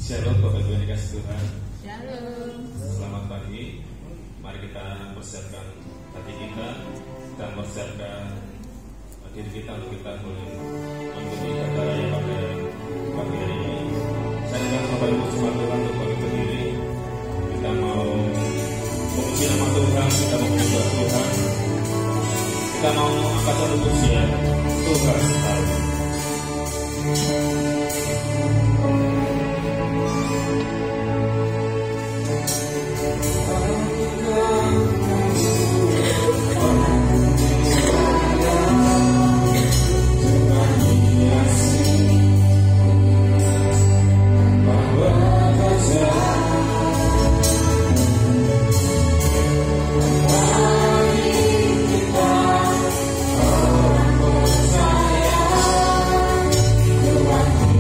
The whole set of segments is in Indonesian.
Shalom Bapak Ibu yang dikasih Tuhan. Shalom. Selamat pagi. Mari kita persiapkan hati kita dan persiapkan diri kita untuk kita boleh mengikuti kata raya pada pagi hari ini. Saya akan Bapak Ibu semua Tuhan untuk bagi berdiri. Kita mau memuji nama Tuhan, kita mau menyembah Tuhan. Kita mau angkat satu pujian Tuhan tahu. Tuhan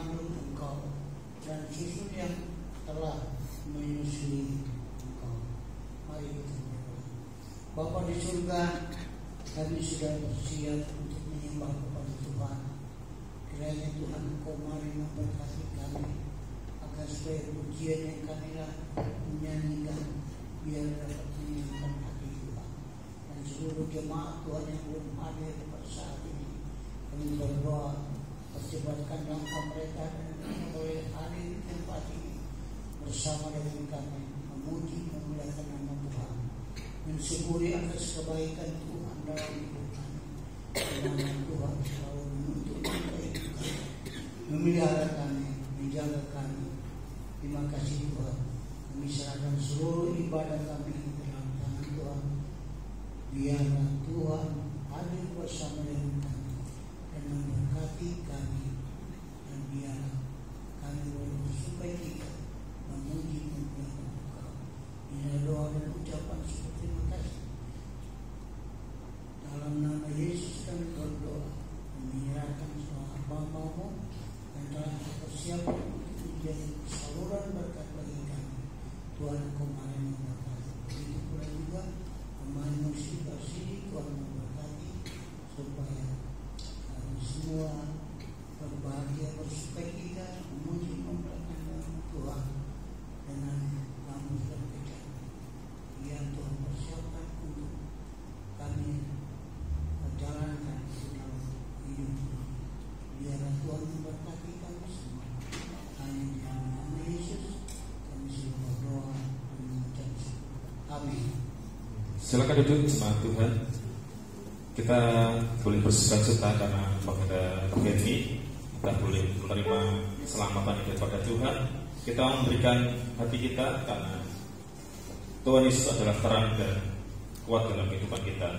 mengandung Engkau dan susu yang telah menyusui Engkau. Mari kita berdoa. Bapa di surga, kami sudah bersiap untuk menyembah kepada Tuhan. Kiranya Tuhan Engkau mari memberkati kami, agar supaya pujian yang kami menyanyikan biar dapat menyenangkan hati Tuhan. Dan seluruh jemaat Tuhan yang belum hadir pada saat ini, kami berdoa percepatkan langkah mereka dan boleh hadir di tempat ini bersama dengan kami, memuji memuliakan nama Tuhan, mensyukuri atas kebaikan Tuhan dalam hidup kami. Kiranya Tuhan selalu menuntut kebaikan kami, memelihara kami, menjaga kami. Terima kasih Tuhan. Kami serahkan seluruh ibadah kami dalam tangan Tuhan. Biarlah Tuhan hadir bersama dengan kami dan memberkati kami, dan biarlah kami boleh bersukacita memuji memuliakan Engkau. Inilah doa dan ucapan syukur terima kasih. Dalam nama Yesus kami berdoa, menyerahkan semua hamba-Mu yang telah dipersiapkan untuk menjadi saluran berkat bagi kami. Tuhan Engkau mari memberkati. Begitu pula juga pemain musik bersih, Tuhan memberkati supaya kami semua berbahagia, bersukacita, memuji memuliakan nama Tuhan dengan kamus dan kejam yang Tuhan persiapkan untuk kami menjalankan di dalam hidup ini. Biarlah Tuhan memberkati kami semua. Hanya di dalam nama Yesus kami sudah berdoa dan mengucap syukur. Amin. Silakan duduk jemaat Tuhan. Kita boleh bersuka-cita karena pada bagian ini kita boleh menerima keselamatan daripada Tuhan. Kita memberikan hati kita karena Tuhan Yesus adalah terang dan kuat dalam kehidupan kita.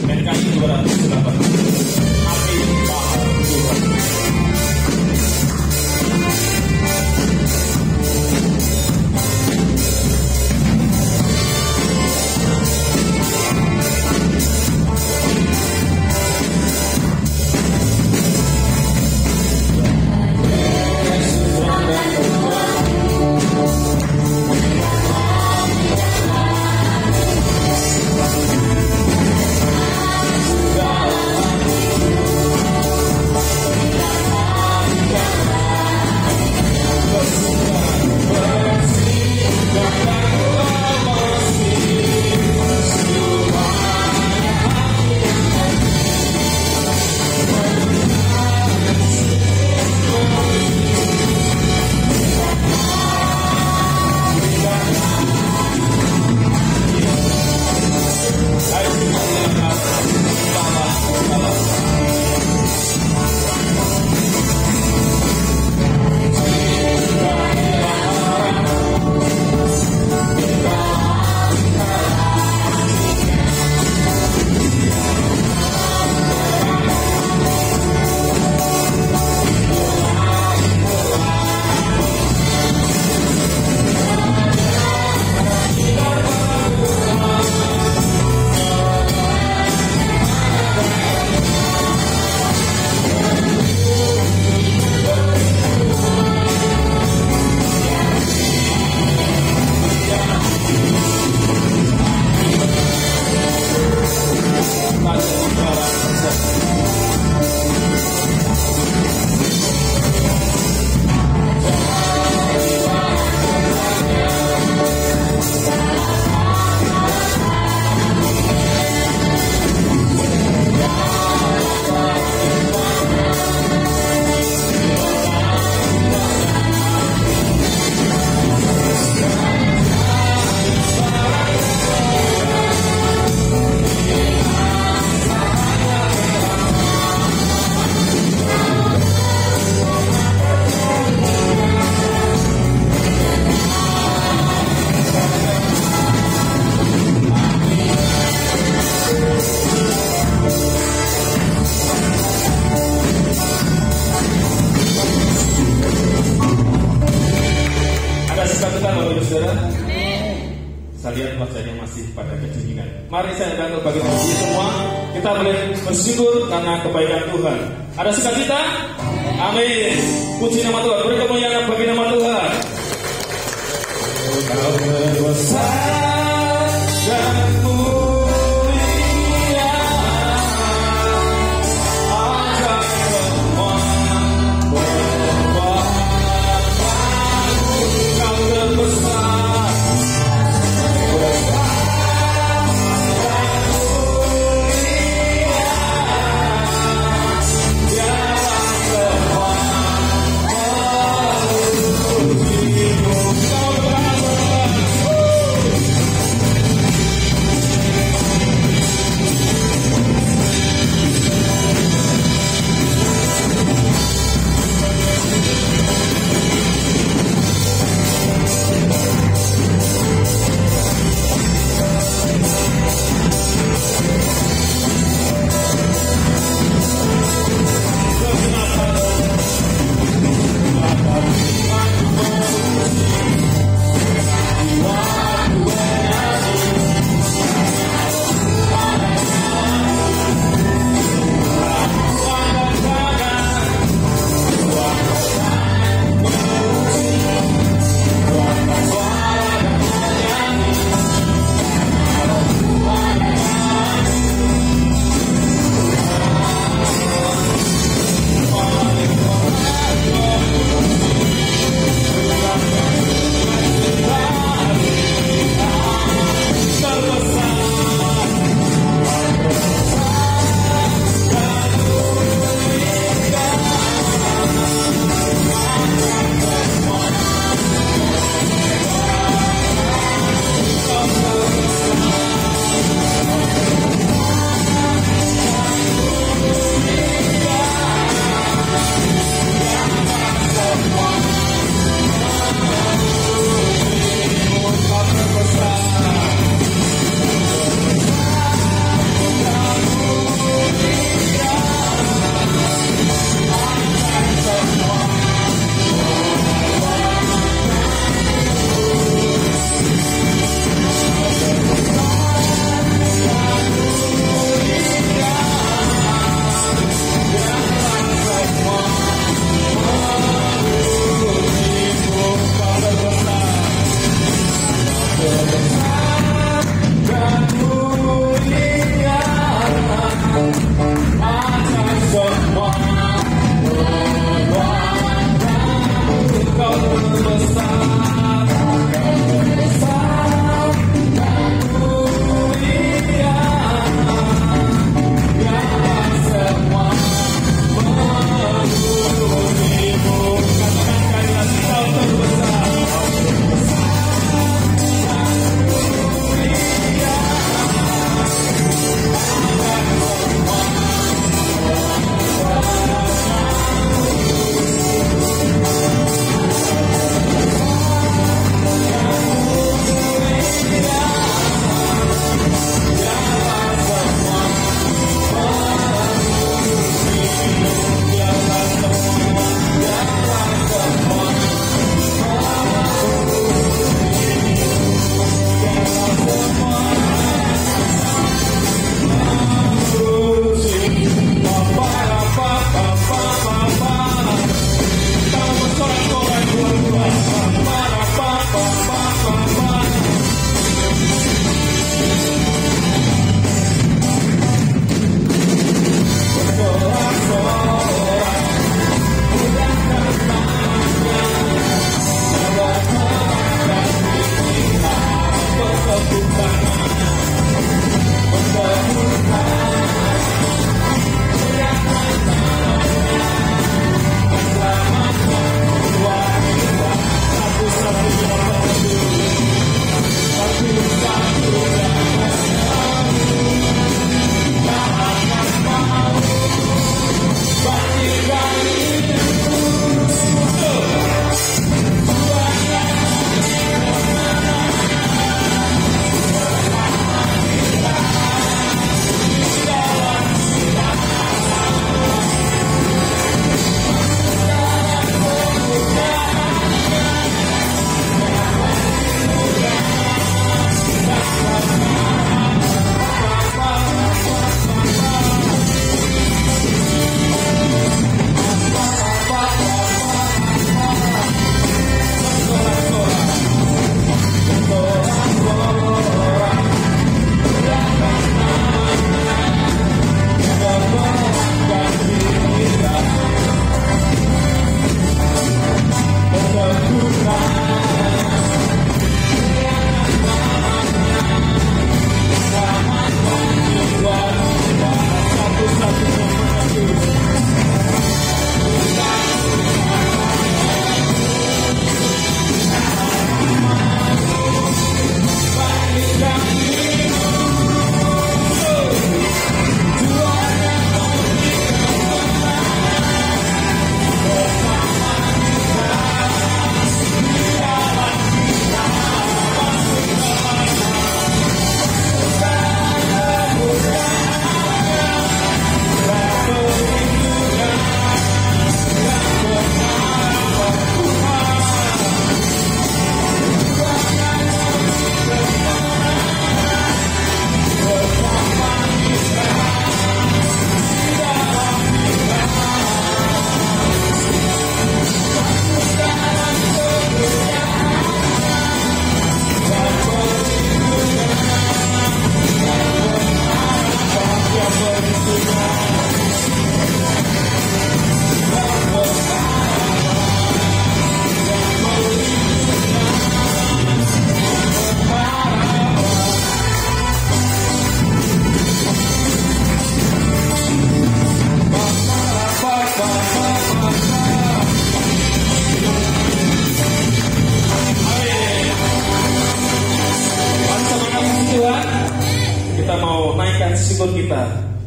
NKI 208. Amin. Tuhan. Kalian wajahnya masih pada kedinginan. Mari saya datang bagi semua. Kita boleh bersyukur karena kebaikan Tuhan. Ada sukacita? Amin. Puji nama Tuhan. Beri kemuliaan bagi nama Tuhan. Kau terbesar dan mulia, agar semua berbanggaku. Kau terbesar,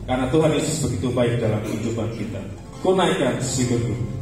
karena Tuhan Yesus begitu baik dalam kehidupan kita. Ku naikkan syukurku.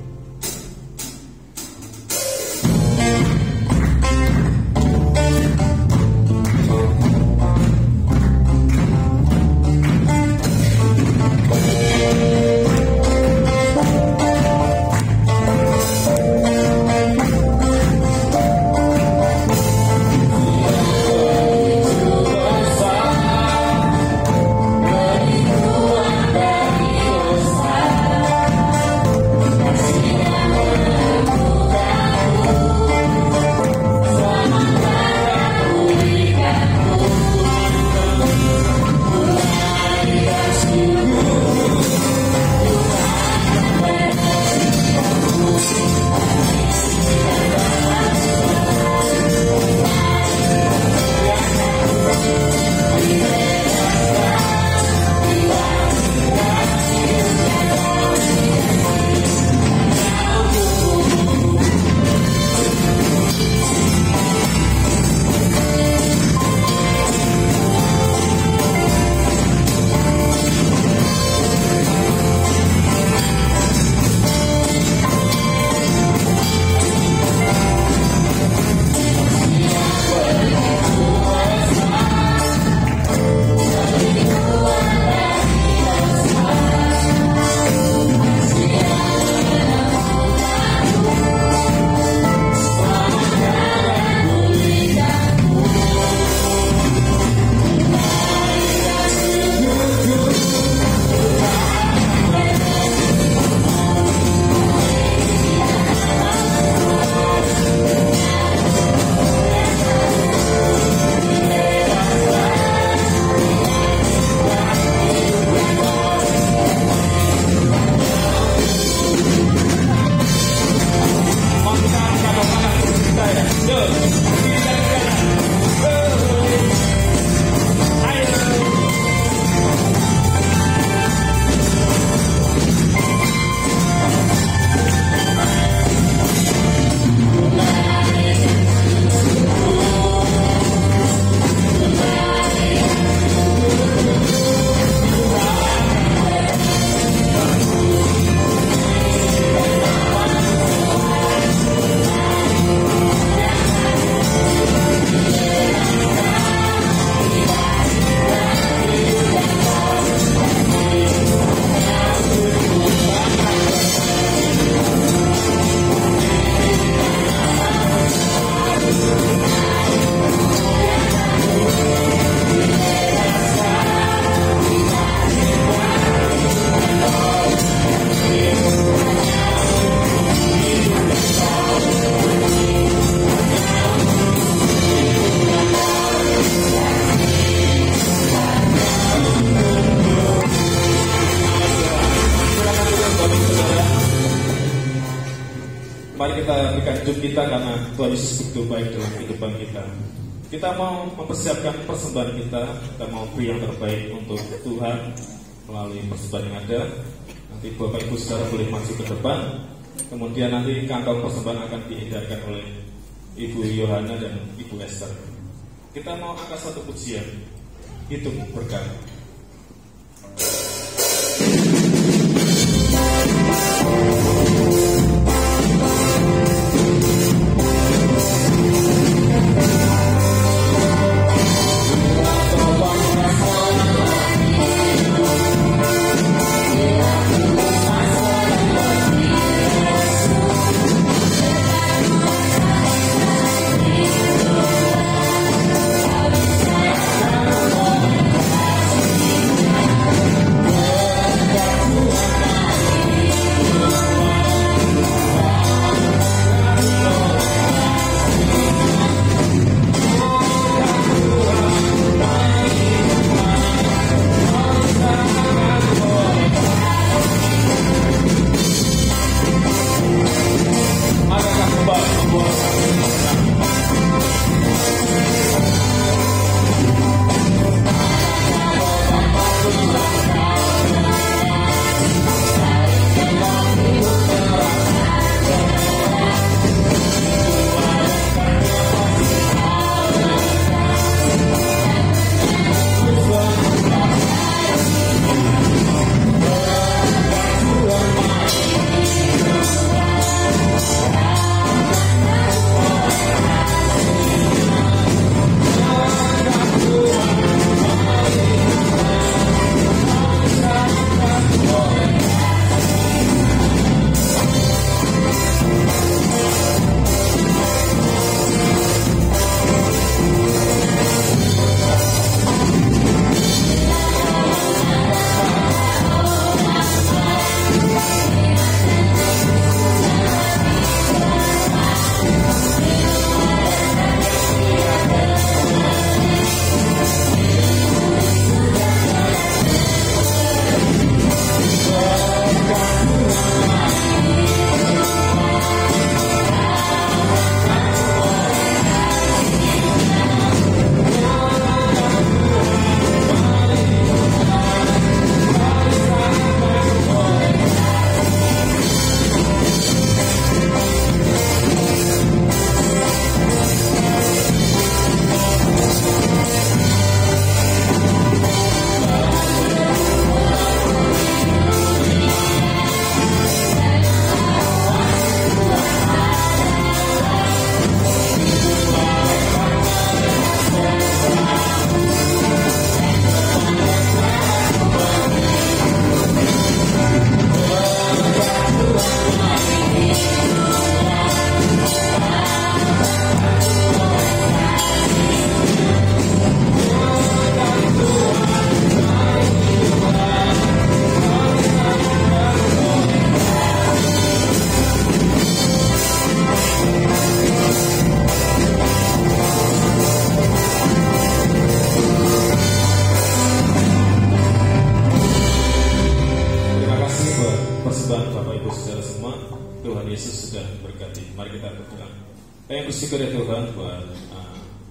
Mari kita berikan hidup kita karena Tuhan Yesus begitu baik dalam kehidupan kita. Kita mau mempersiapkan persembahan kita mau beri yang terbaik untuk Tuhan melalui persembahan yang ada. Nanti Bapak Ibu Saudara boleh maju ke depan. Kemudian nanti kantong persembahan akan diedarkan oleh Ibu Yohana dan Ibu Esther. Kita mau angkat satu pujian, hidup berkat. Yesus sudah berkati. Mari kita berdoa. Kami bersyukur ya Tuhan buat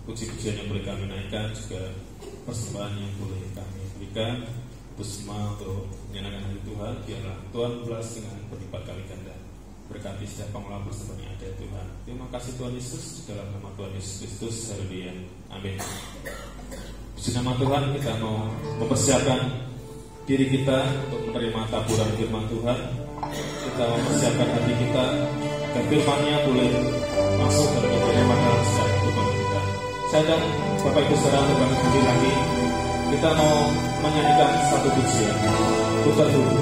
puji-pujian yang boleh kami naikkan, juga persembahan yang boleh kami berikan. Itu semua untuk menyenangkan hati Tuhan. Biarlah Tuhan balas dengan berlipat kali ganda. Berkati setiap pengelola persembahan yang ada Tuhan. Terima kasih Tuhan Yesus, di dalam nama Tuhan Yesus Kristus. Haleluya. Amin. Puji nama Tuhan, kita mau mempersiapkan diri kita untuk menerima taburan firman Tuhan. Kita mempersiapkan hati kita agar firman-Nya boleh masuk dalam kita pada setiap kehidupan kita. Saya dan Bapak Ibu Saudara bukan sekali lagi kita mau menyanyikan satu pujian. Putar dulu.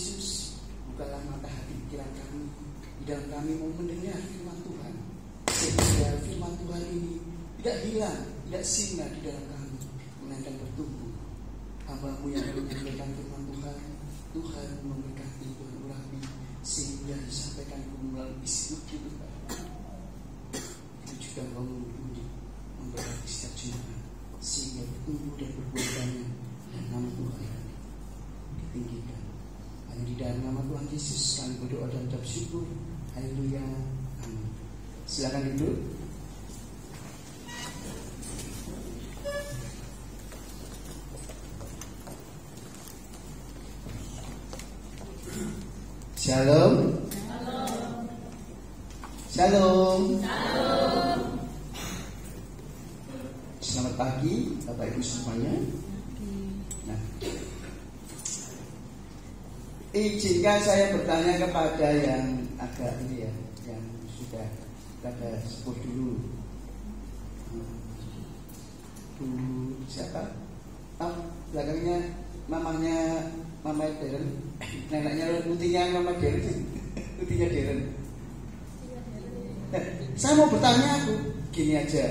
Yesus, bukalah mata hati pikiran kami, di dalam kami mau mendengar firman Tuhan, sehingga firman Tuhan ini tidak hilang, tidak singgah di dalam kami, melainkan bertumbuh. Hamba-Mu yang menyampaikan firman Tuhan, Tuhan memberkati Tuhan urapi, sehingga disampaikan melalui isi hidup itu juga memberkati setiap jemaat, sehingga bertumbuh dan berbuah banyak, dan nama Tuhan ditinggikan. Hanya di dalam nama Tuhan Yesus kami berdoa dan ucap syukur. Haleluya. Amin. Silakan duduk. Shalom. Shalom. Selamat pagi Bapak Ibu semuanya. Nah, izinkan saya bertanya kepada yang agak ini ya, yang sudah pada sepuh dulu. Siapa? Belakangnya mamanya Mama Deren, neneknya putihnya Mama Deren, putihnya Deren. Saya mau bertanya aku gini aja.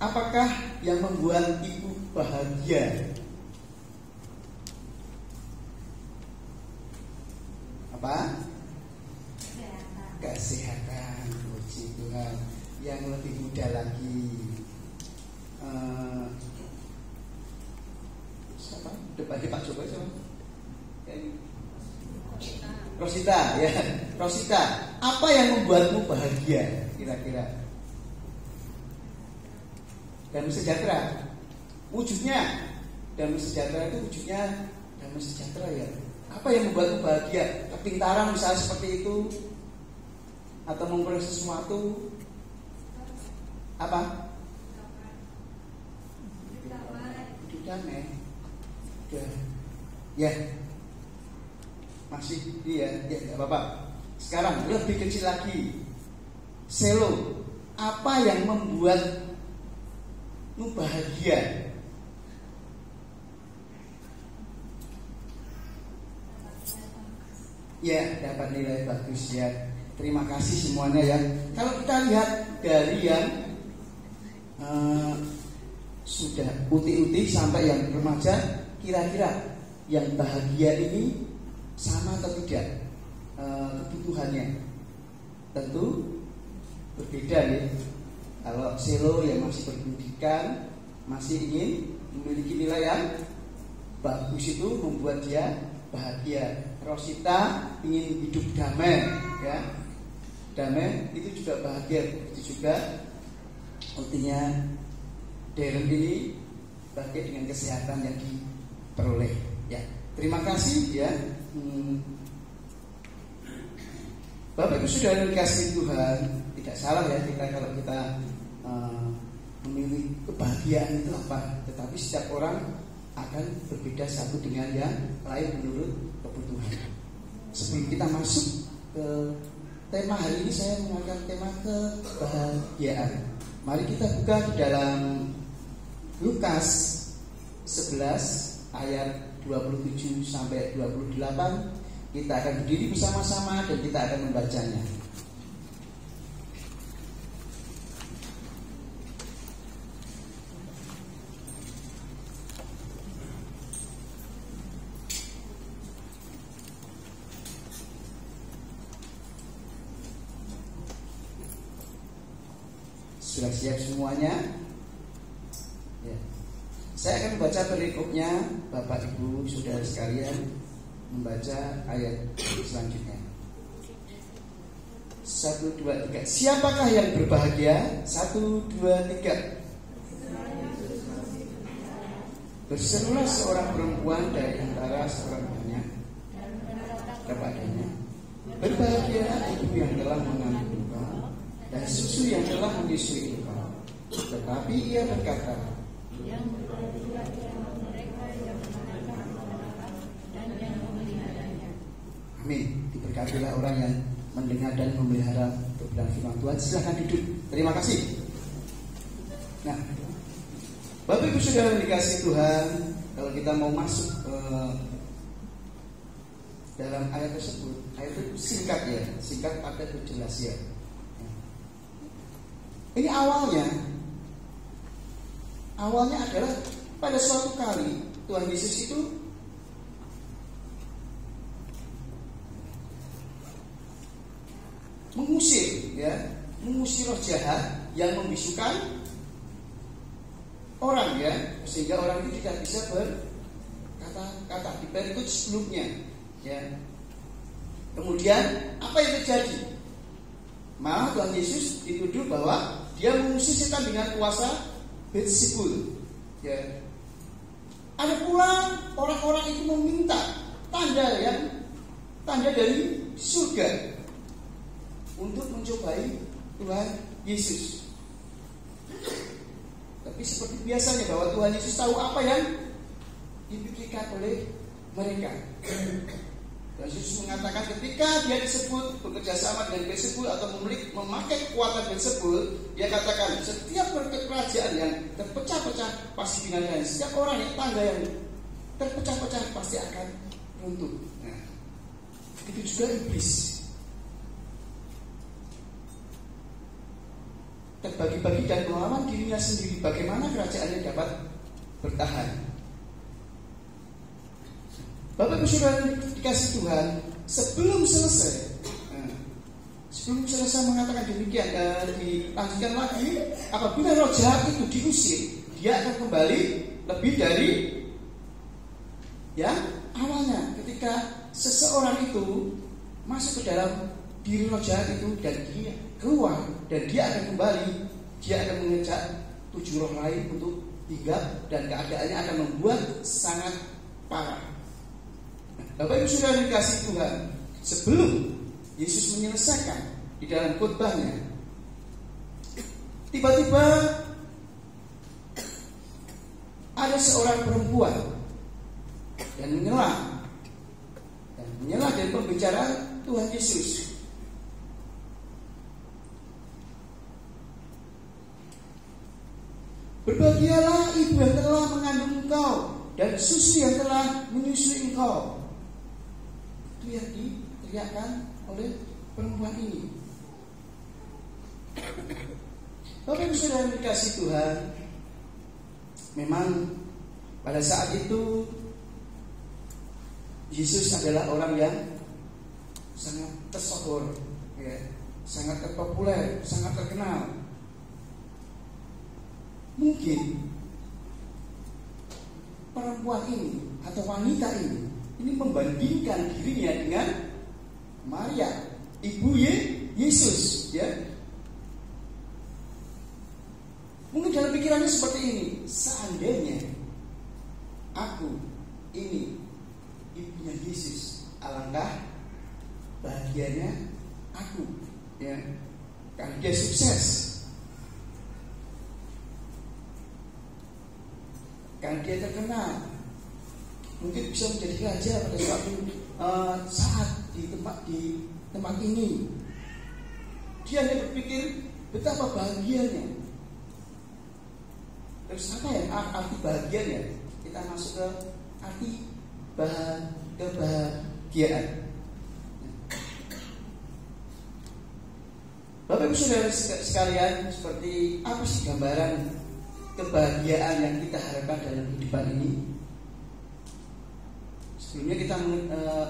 Apakah yang membuat ibu bahagia? Apa? Kesehatan. Puji Tuhan. Yang lebih muda lagi, siapa? Depannya Pak Jokowi siapa? Rosita, ya. Rosita, apa yang membuatmu bahagia kira-kira? Damai sejahtera. Wujudnya damai sejahtera itu wujudnya damai sejahtera ya. Apa yang membuatmu bahagia? Kepintaran misalnya seperti itu, atau memperoleh sesuatu? Apa? Hidup damai. Ya. Masih ya enggak apa-apa. Sekarang lebih kecil lagi. Selo, apa yang membuatmu bahagia? Ya, dapat nilai bagus ya. Terima kasih semuanya ya. Kalau kita lihat dari yang sudah putih-putih sampai yang remaja, kira-kira yang bahagia ini sama atau tidak kebutuhannya? Tentu berbeda nih. Kalau selo yang masih berpendidikan, masih ingin memiliki nilai yang bagus, itu membuat dia bahagia. Rosita ingin hidup damai, ya. Damai itu juga bahagia. Itu juga artinya Deren ini bahagia dengan kesehatan yang diperoleh. Ya, terima kasih ya. Bapak Ibu sudah dikasih Tuhan, tidak salah ya kita kalau kita memilih kebahagiaan itu apa. Tetapi setiap orang akan berbeda satu dengan yang lain menurut kebutuhan. Sebelum kita masuk ke tema hari ini, saya mengangkat tema kebahagiaan. Mari kita buka di dalam Lukas 11 ayat 27 sampai 28. Kita akan berdiri bersama-sama dan kita akan membacanya. Sudah siap semuanya? Ya. Saya akan membaca perikopnya. Bapak Ibu saudara sekalian membaca ayat selanjutnya. 1, 2, 3. Siapakah yang berbahagia? 1, 2, 3. Berserulah seorang perempuan dari antara seorang banyak kepadanya, berbahagialah ibu yang telah mengandung engkau dan susu yang telah menyusui engkau. Tetapi ia berkata, yang berbahagia ialah mereka yang menanamkan anak dan yang memeliharanya. Amin. Diberkatilah orang yang mendengar dan memelihara kebenaran firman Tuhan. Silakan duduk. Terima kasih. Nah, Bapak Ibu saudara dikasih Tuhan, kalau kita mau masuk dalam ayat tersebut, ayat itu singkat ya, singkat padat jelas ya. Ini awalnya adalah pada suatu kali Tuhan Yesus itu mengusir roh jahat yang membisukan orang ya, sehingga orang itu tidak bisa berkata-kata. Di perikop sebelumnya ya. Kemudian apa yang terjadi? Malah Tuhan Yesus dituduh bahwa dia mengusir setan dengan kuasa Beelzebul ya. Ada pula orang-orang itu meminta tanda dari surga untuk mencobai Tuhan Yesus. Tapi seperti biasanya bahwa Tuhan Yesus tahu apa yang dipikirkan oleh mereka. Tuhan Yesus mengatakan ketika dia disebut bekerja sama dengan Beelzebul atau memakai kekuatan Beelzebul, dia katakan setiap kerajaan yang terpecah-pecah pasti binasa. Setiap orang yang tangga yang terpecah-pecah pasti akan runtuh. Nah, begitu juga iblis. Terbagi-bagi dan melawan dirinya sendiri. Bagaimana kerajaannya dapat bertahan? Bapak Ibu Saudara dikasih Tuhan, sebelum selesai mengatakan demikian, dilanjutkan lagi, apabila roh jahat itu diusir, dia akan kembali lebih dari ya awalnya. Ketika seseorang itu masuk ke dalam diri roh jahat itu dan dia keluar dan dia akan kembali, dia akan mengejak 7 roh lain untuk hinggap dan keadaannya akan membuat sangat parah. Bapak Ibu Saudara dikasih Tuhan, sebelum Yesus menyelesaikan di dalam khotbahnya, tiba-tiba ada seorang perempuan dan menyela dari pembicaraan Tuhan Yesus. Berbahagialah ibu yang telah mengandung engkau dan susu yang telah menyusui engkau. Itu yang diteriakkan oleh perempuan ini. Bapak Ibu Saudara dikasih Tuhan, memang pada saat itu Yesus adalah orang yang sangat tersohor, ya, sangat terpopuler, sangat terkenal. Mungkin perempuan ini atau wanita ini membandingkan dirinya dengan Maria, ibu Yesus, ya. Mungkin dalam pikirannya seperti ini, seandainya aku ini ibunya Yesus, alangkah bahagianya aku, ya, karena dia sukses, karena dia terkenal, mungkin bisa menjadi raja pada suatu saat di tempat ini. Dia hanya berpikir betapa bahagianya. Terus apa ya arti bahagianya? Kita masuk ke arti kebahagiaan. Bapak Ibu Saudara sekalian, seperti apa sih gambaran kebahagiaan yang kita harapkan dalam kehidupan ini? Sebelumnya kita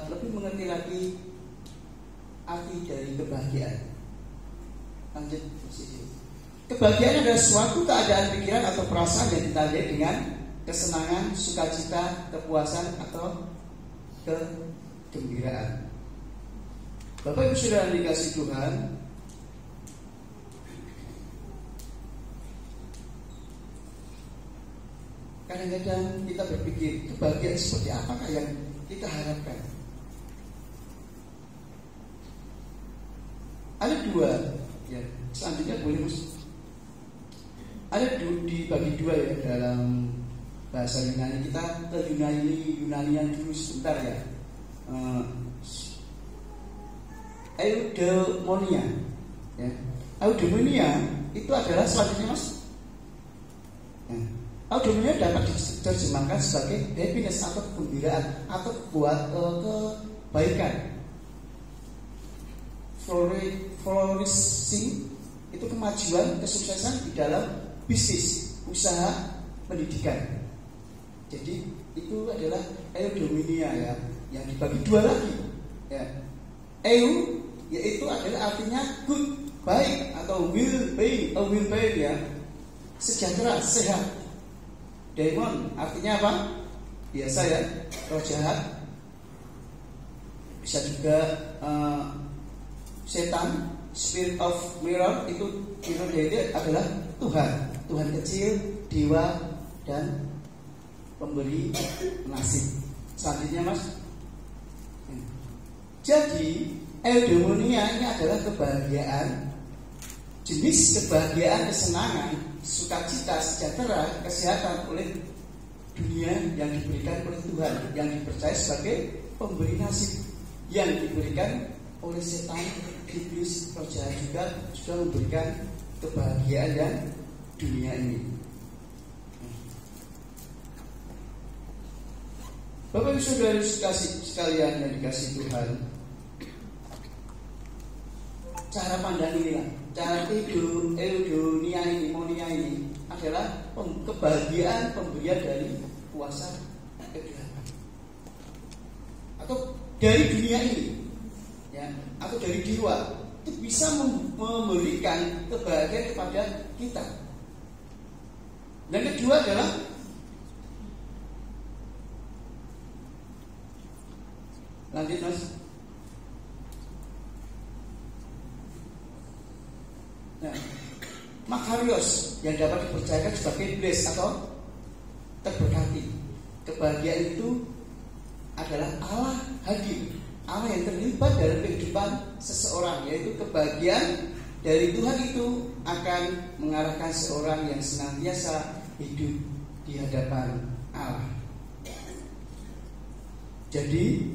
lebih mengerti lagi arti dari kebahagiaan. Lanjut posisi. Kebahagiaan adalah suatu keadaan pikiran atau perasaan yang ditandai dengan kesenangan, sukacita, kepuasan atau kegembiraan. Bapak Ibu Saudara dikasih Tuhan, kadang-kadang kita berpikir kebahagiaan seperti apakah yang kita harapkan. Ada dua, ya. Selanjutnya boleh Mas. Ada dibagi dua ya dalam bahasa Yunani. Kita ke Yunanian dulu sebentar ya. Eudaimonia, ya. Eudaimonia itu adalah selanjutnya Mas. Ya. Eudaimonia dapat diterjemahkan sebagai happiness atau kegembiraan atau kebaikan. Flourishing itu kemajuan, kesuksesan di dalam bisnis, usaha, pendidikan. Jadi itu adalah eudaimonia ya, yang dibagi dua lagi. Ya. Eu yaitu adalah artinya good, baik atau well-being ya, sejahtera, sehat. Daimon artinya apa? Biasa ya, roh jahat. Bisa juga setan, spirit of mirror, itu adalah Tuhan kecil, dewa, dan pemberi nasib. Selanjutnya Mas. Jadi eudaimonia ini adalah kebahagiaan, jenis kebahagiaan, kesenangan, sukacita, sejahtera, kesehatan oleh dunia yang diberikan oleh Tuhan, yang dipercaya sebagai pemberi nasib, yang diberikan oleh setan, iblis, roh jahat juga memberikan kebahagiaan dan dunia ini. Bapak Ibu Saudara sekalian yang dikasihi Tuhan, cara pandang inilah, cara eudaimonia ini adalah kebahagiaan pemberian dari kuasa kegelapan atau dari dunia ini, ya, atau dari dewa, itu bisa memberikan kebahagiaan kepada kita. Dan kedua adalah lanjut Mas. Nah, Makarios yang dapat dipercayakan sebagai blessed atau terberkati. Kebahagiaan itu adalah Allah hadir, Allah yang terlibat dalam kehidupan seseorang, yaitu kebahagiaan dari Tuhan itu akan mengarahkan seorang yang senantiasa hidup di hadapan Allah. Jadi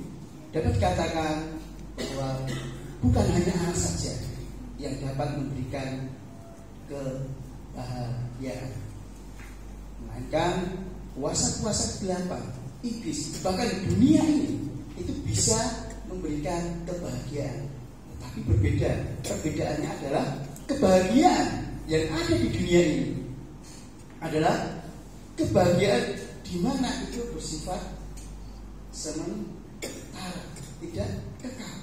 dapat dikatakan bahwa bukan hanya Allah saja yang dapat memberikan kebahagiaan, melainkan kuasa-kuasa kegelapan, iblis, bahkan dunia ini itu bisa memberikan kebahagiaan. Tetapi berbeda. Perbedaannya adalah kebahagiaan yang ada di dunia ini adalah kebahagiaan di mana itu bersifat sementara, tidak kekal.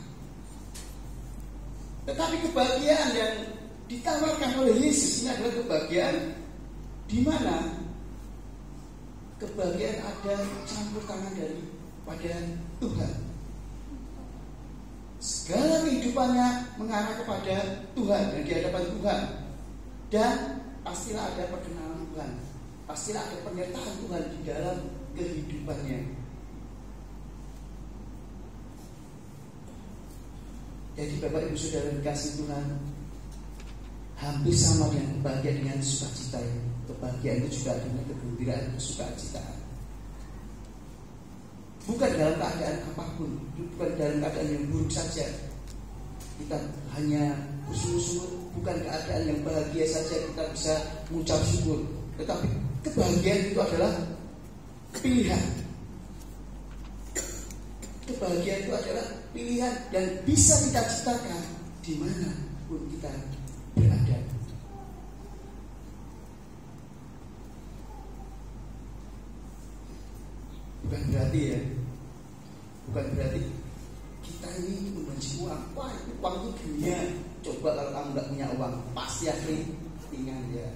Tetapi kebahagiaan yang ditawarkan oleh Yesus ini adalah kebahagiaan di mana kebahagiaan ada campur tangan daripada Tuhan. Segala kehidupannya mengarah kepada Tuhan dan di hadapan Tuhan, dan pastilah ada perkenalan Tuhan, pastilah ada penyertaan Tuhan di dalam kehidupannya. Jadi Bapak Ibu Saudara dikasih Tuhan, hampir sama dengan kebahagiaan dengan sukacita. Kebahagiaan itu juga dengan kegembiraan, kesukacitaan. Bukan dalam keadaan apapun, bukan dalam keadaan yang buruk saja kita hanya bersyukur, bukan keadaan yang bahagia saja kita bisa mengucap syukur. Tetapi kebahagiaan itu adalah pilihan. Kebahagiaan itu adalah pilihan dan bisa kita ciptakan dimanapun kita berada. Bukan berarti kita ini membenci uang. Wah, uang itu dunia. Coba kalau kamu nggak punya uang, pasti akhirnya ringan ya.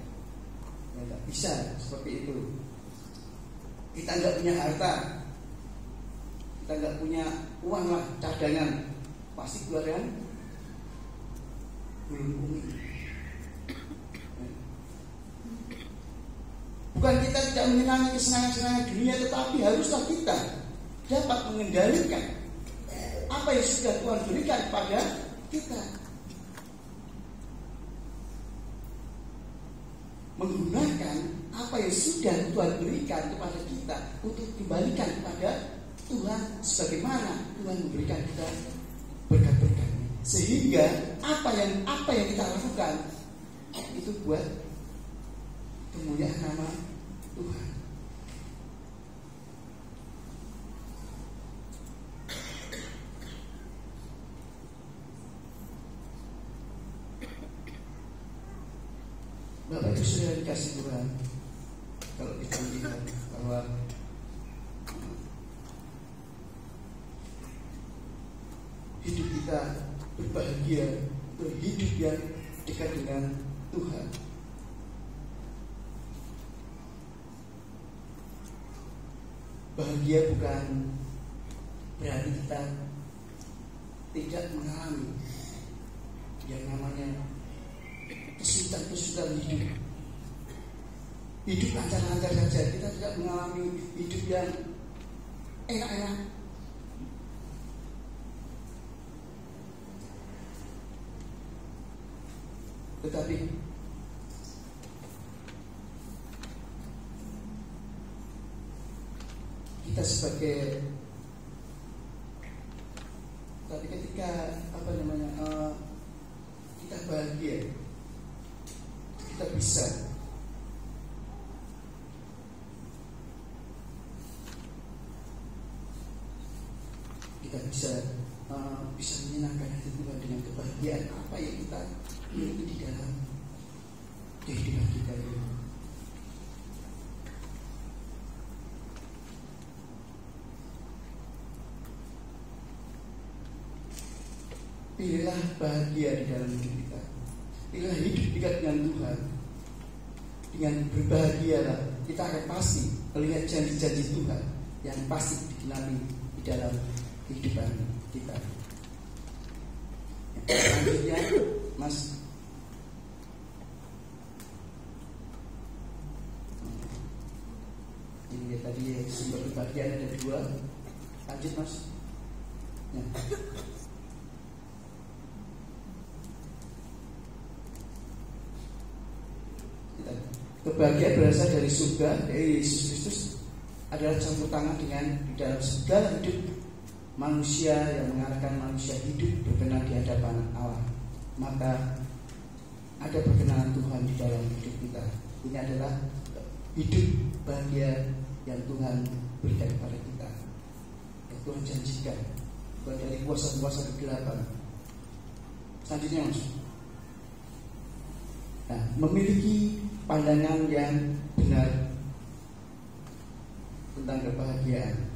Ya nggak bisa seperti itu. Kita nggak punya harta, kita nggak punya uang lah, cadangan, pasti keluarkan belum bumi. Bukan kita tidak menyenangi kesenangan-kesenangan dunia, tetapi haruslah kita dapat mengendalikan apa yang sudah Tuhan berikan kepada kita, menggunakan apa yang sudah Tuhan berikan kepada kita untuk kembalikan kepada Tuhan sebagaimana Tuhan memberikan kita berkat-berkat, sehingga apa yang kita lakukan itu buat kemuliaan nama Tuhan. Bapak Ibu sudah dikasih Tuhan, kalau kita lihat bahwa hidup kita berbahagia, berhidup yang dekat dengan Tuhan. Bahagia bukan berarti kita tidak mengalami yang namanya kesulitan-kesulitan hidup. Hidup lancar-lancar saja, kita tidak mengalami hidup yang enak-enak. Tetapi kita sebagai, tapi ketika kita bahagia, kita bisa menyenangkan hati Tuhan dengan kebahagiaan apa yang kita miliki di dalam kehidupan kita ini. Pilihlah bahagia di dalam hidup kita. Pilihlah hidup dekat dengan Tuhan. Dengan berbahagialah kita akan pasti melihat janji-janji Tuhan yang pasti digenapi di dalam kehidupan kita. Selanjutnya, Mas. Ini tadi sumber kebahagiaan ada 2. Lanjut, Mas. Ya. Kebahagiaan berasal dari surga, dari Yesus Kristus, adalah campur tangan dengan di dalam segala hidup manusia yang mengarahkan manusia hidup berkenan di hadapan Allah. Maka ada perkenanan Tuhan di dalam hidup kita. Ini adalah hidup bahagia yang Tuhan berikan kepada kita, yang Tuhan janjikan, bukan dari kuasa-kuasa kegelapan. Selanjutnya, Mas. Nah, memiliki pandangan yang benar tentang kebahagiaan.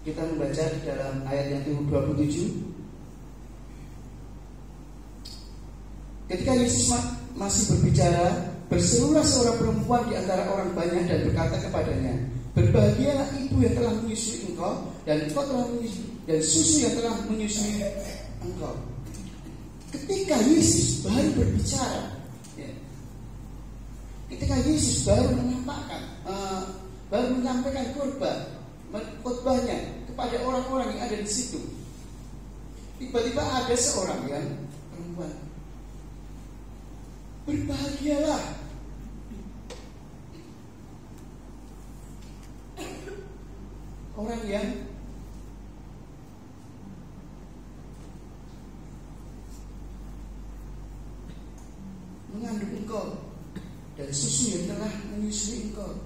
Kita membaca di dalam ayat yang ke-27. Ketika Yesus masih berbicara, berserulah seorang perempuan di antara orang banyak dan berkata kepadanya, berbahagialah ibu yang telah menyusui engkau, dan engkau telah menyusui, dan susu yang telah menyusui engkau. Ketika Yesus baru berbicara, ketika Yesus baru menyampaikan khotbahnya kepada orang-orang yang ada di situ, tiba-tiba ada seorang yang perempuan, berbahagialah orang yang mengandung engkau dan susu yang telah menyusui engkau.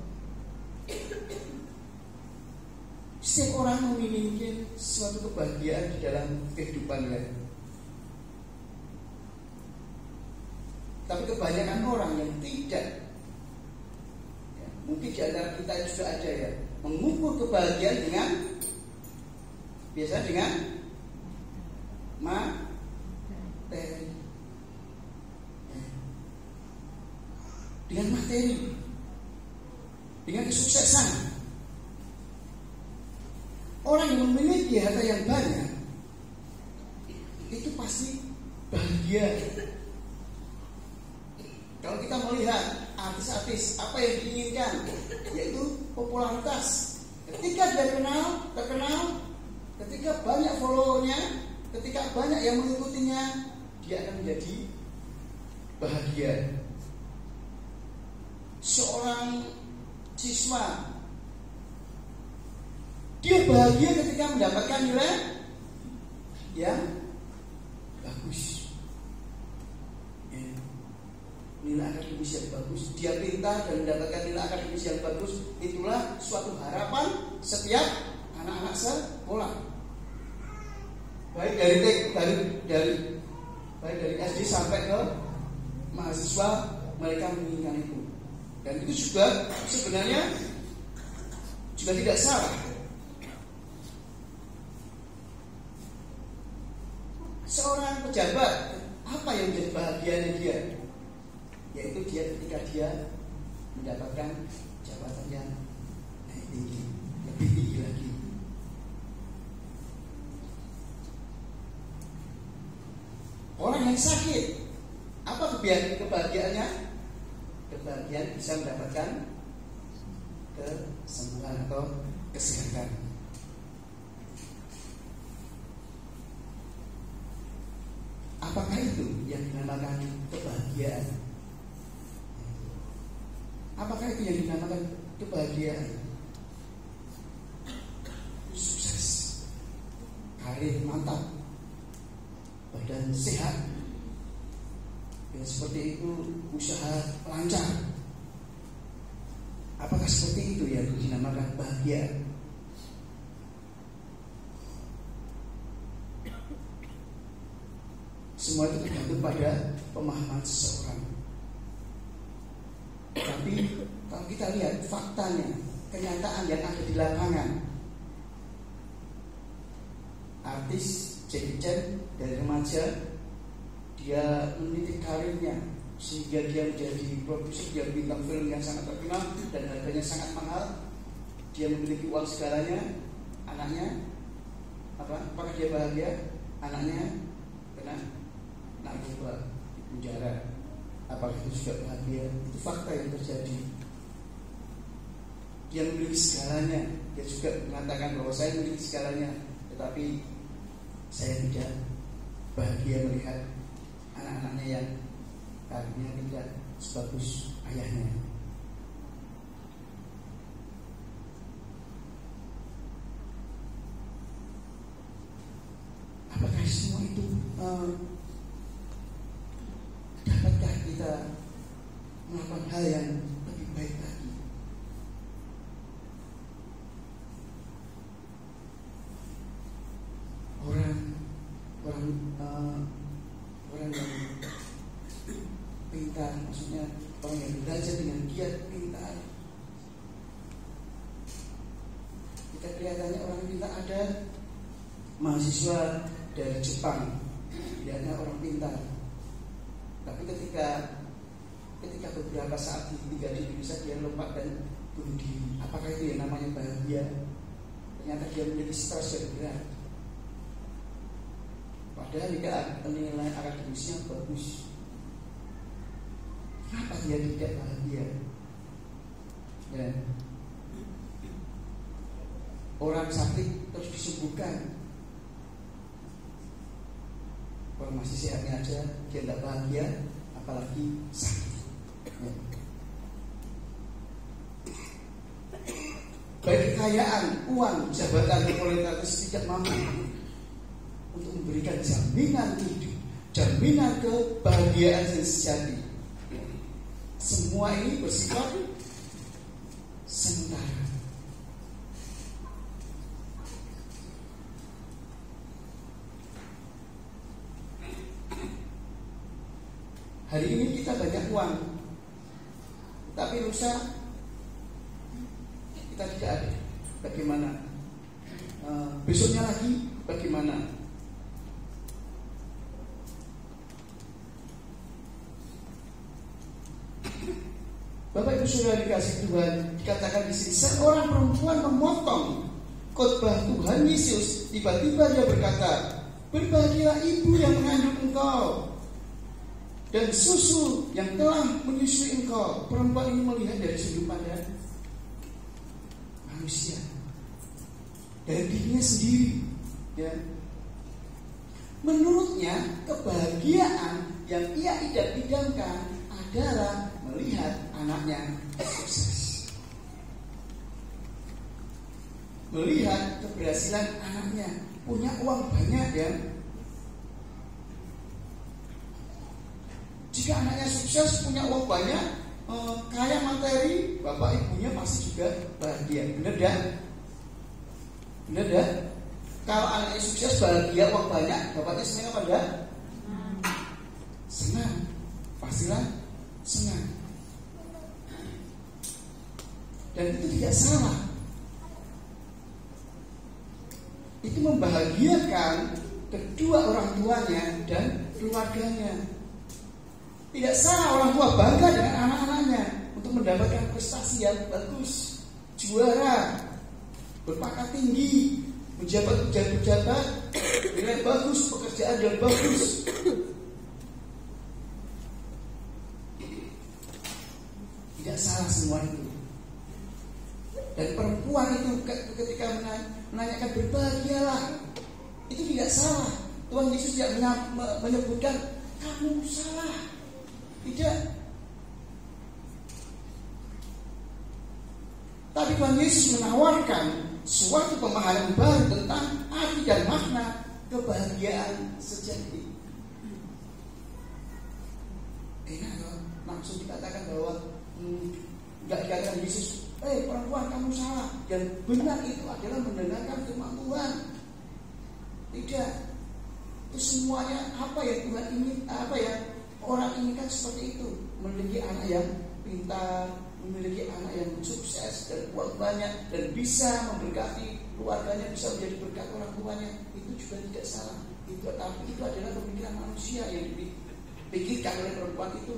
Setiap orang memiliki suatu kebahagiaan di dalam kehidupannya. Tapi kebanyakan orang yang tidak, ya, mungkin di antara kita juga ada ya, mengukur kebahagiaan dengan biasa dengan materi, dengan materi, dengan kesuksesan. Orang yang memiliki harta yang banyak itu pasti bahagia. Kalau kita melihat artis-artis, apa yang diinginkan yaitu popularitas. Ketika dia terkenal, ketika banyak followernya, ketika banyak yang mengikutinya, dia akan menjadi bahagia. Seorang siswa, dia bahagia ketika mendapatkan nilai yang bagus. nilai akademis yang bagus, dia pintar dan mendapatkan nilai akademis yang bagus, itulah suatu harapan setiap anak-anak sekolah. Baik dari SD sampai ke mahasiswa, mereka menginginkan itu. Dan itu juga sebenarnya juga tidak salah. Seorang pejabat, apa yang menjadi bahagianya dia? Yaitu dia ketika dia mendapatkan jabatan yang tinggi, lebih tinggi lagi. Orang yang sakit, apa kebahagiaannya? Kebahagiaan bisa mendapatkan kesembuhan atau kesehatan. Apakah itu yang dinamakan kebahagiaan? Apakah itu yang dinamakan kebahagiaan? Sukses, karir mantap, badan sehat, ya seperti itu, usaha lancar. Apakah seperti itu yang dinamakan bahagia? Semua itu tergantung pada pemahaman seseorang. Tapi kalau kita lihat faktanya, kenyataan yang ada di lapangan, artis Jackie Chan dari remaja, dia meniti karirnya sehingga dia menjadi produser, dia bintang film yang sangat terkenal dan harganya sangat mahal. Dia memiliki uang segalanya. Anaknya apakah dia bahagia? Anaknya kena narkoba di penjara. Apakah itu juga bahagia? Itu fakta yang terjadi. Dia memiliki segalanya. Dia juga mengatakan bahwa saya memiliki segalanya, tetapi saya tidak bahagia melihat anak-anaknya yang karirnya tidak sebagus ayahnya. Apakah semua itu dapatkah kita melakukan hal yang lebih baik lagi? Orang yang pintar, maksudnya orang yang belajar dengan giat pintar. Kita kelihatannya orang pintar, ada mahasiswa dari Jepang, dia orang pintar. Tapi ketika beberapa saat tinggal di Indonesia, dia lompat dan bunuh diri. Apakah itu yang namanya bahagia? Ternyata dia memiliki stres yang berat. Padahal nilai akademisnya bagus. Kenapa dia tidak bahagia? Dan orang sakit terus disembuhkan, orang masih sehatnya aja dia tidak bahagia, apalagi sakit. Baik kekayaan, uang, jabatan, popularitas tidak mampu untuk memberikan jaminan hidup, jaminan kebahagiaan yang sejati. Semua ini bersifat sementara. Hari ini kita banyak uang, tapi lusa kita tidak ada. Bagaimana? Besoknya lagi bagaimana? Bapak Ibu Saudara dikasih Tuhan, dikatakan di sini seorang perempuan memotong khotbah Tuhan Yesus. Tiba-tiba dia berkata, berbahagialah ibu yang mengandung engkau dan susu yang telah menyusui engkau. Perempuan ini melihat dari sudut pandang manusia, dari dirinya sendiri, ya. Menurutnya kebahagiaan yang ia idam-idamkan adalah melihat anaknya sukses, melihat keberhasilan anaknya, punya uang banyak, ya. jika anaknya sukses, punya uang banyak, kaya materi, bapak ibunya pasti juga bahagia. Benar dah? Benar dah? Kalau anaknya sukses, bahagia, uang banyak, bapaknya senang apa enggak? Senang. Pastilah senang. Dan itu tidak salah. Itu membahagiakan kedua orang tuanya dan keluarganya. Tidak salah orang tua bangga dengan anak-anaknya untuk mendapatkan prestasi yang bagus, juara, berpangkat tinggi, menjabat pejabat, nilai bagus, pekerjaan yang bagus. Tidak salah semua itu. Dan perempuan itu ketika menanyakan berbahagialah, itu tidak salah. Tuhan Yesus tidak menyebutkan kamu salah. Tidak. Tapi Tuhan Yesus menawarkan suatu pemahaman baru tentang arti dan makna kebahagiaan sejati. Enak loh, langsung dikatakan bahwa nggak dikatakan Yesus, perempuan kamu salah. Dan benar itu adalah mendengarkan firman Tuhan. Tidak. Itu semuanya apa yang Tuhan ingin, apa yang orang inginkan seperti itu. Memiliki anak yang pintar, memiliki anak yang sukses dan uang banyak, dan bisa memberkati keluarganya, bisa menjadi berkat orang tuanya. Itu juga tidak salah. Tapi itu adalah pemikiran manusia yang dipikirkan oleh perempuan itu.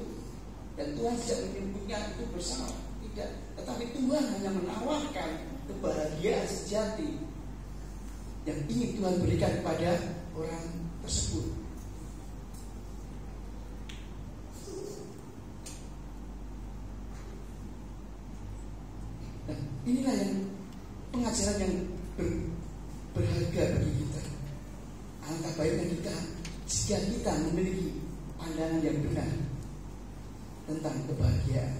Dan Tuhan tidak menyebutnya itu bersalah. Tidak. Tetapi Tuhan hanya menawarkan kebahagiaan sejati yang ingin Tuhan berikan kepada orang tersebut. Nah, inilah yang pengajaran yang berharga bagi kita. Alangkah baiknya kita jika kita memiliki pandangan yang benar tentang kebahagiaan.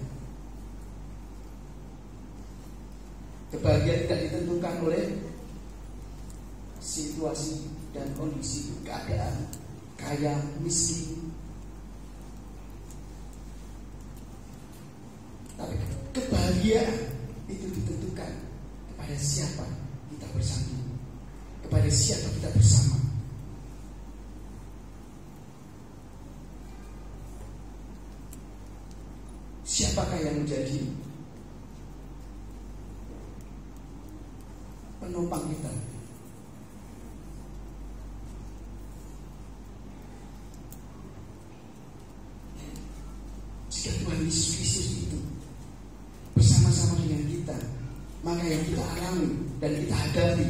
Kebahagiaan tidak ditentukan oleh situasi dan kondisi keadaan, kaya, miskin. Tapi kebahagiaan itu ditentukan kepada siapa kita bersanding, kepada siapa kita bersama. Siapakah yang menjadi penopang kita? Jika Tuhan Yesus Kristus itu bersama-sama dengan kita, maka yang kita alami dan kita hadapi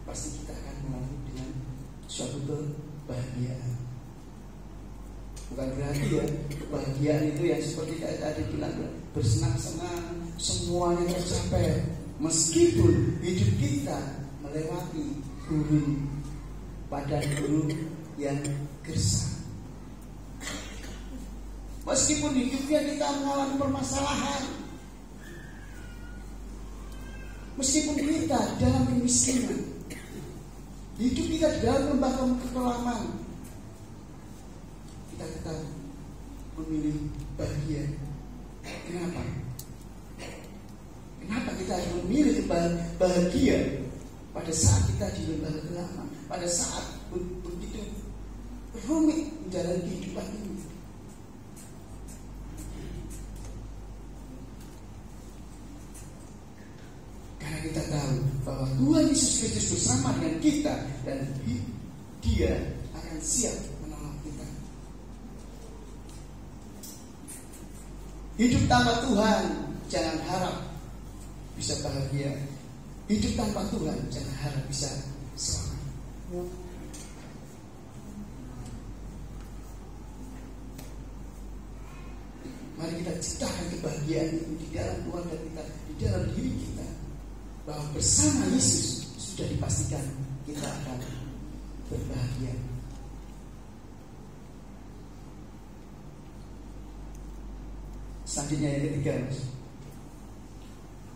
pasti kita akan mengalami dengan suatu kebahagiaan. Bukan berarti ya kebahagiaan itu yang seperti tadi bilang bersenang-senang, semuanya tercapai, meskipun hidup kita melewati gurun, padang gurun yang gersang. Meskipun hidupnya kita mengalami permasalahan, meskipun kita dalam kemiskinan, hidup kita di dalam lembah kekelaman, kita tetap memilih bahagia. Kenapa? Kenapa kita harus memilih bahagia pada saat kita di lembah kekelaman, pada saat begitu rumit menjalani kehidupan ini? Karena kita tahu bahwa Tuhan Yesus Kristus bersama dengan kita, dan Dia akan siap menolong kita. Hidup tanpa Tuhan jangan harap bisa bahagia. Hidup tanpa Tuhan jangan harap bisa selamat. Mari kita ciptakan kebahagiaan itu di dalam keluarga kita, di dalam diri kita, bahwa bersama Yesus sudah dipastikan kita akan berbahagia. Selanjutnya yang ketiga,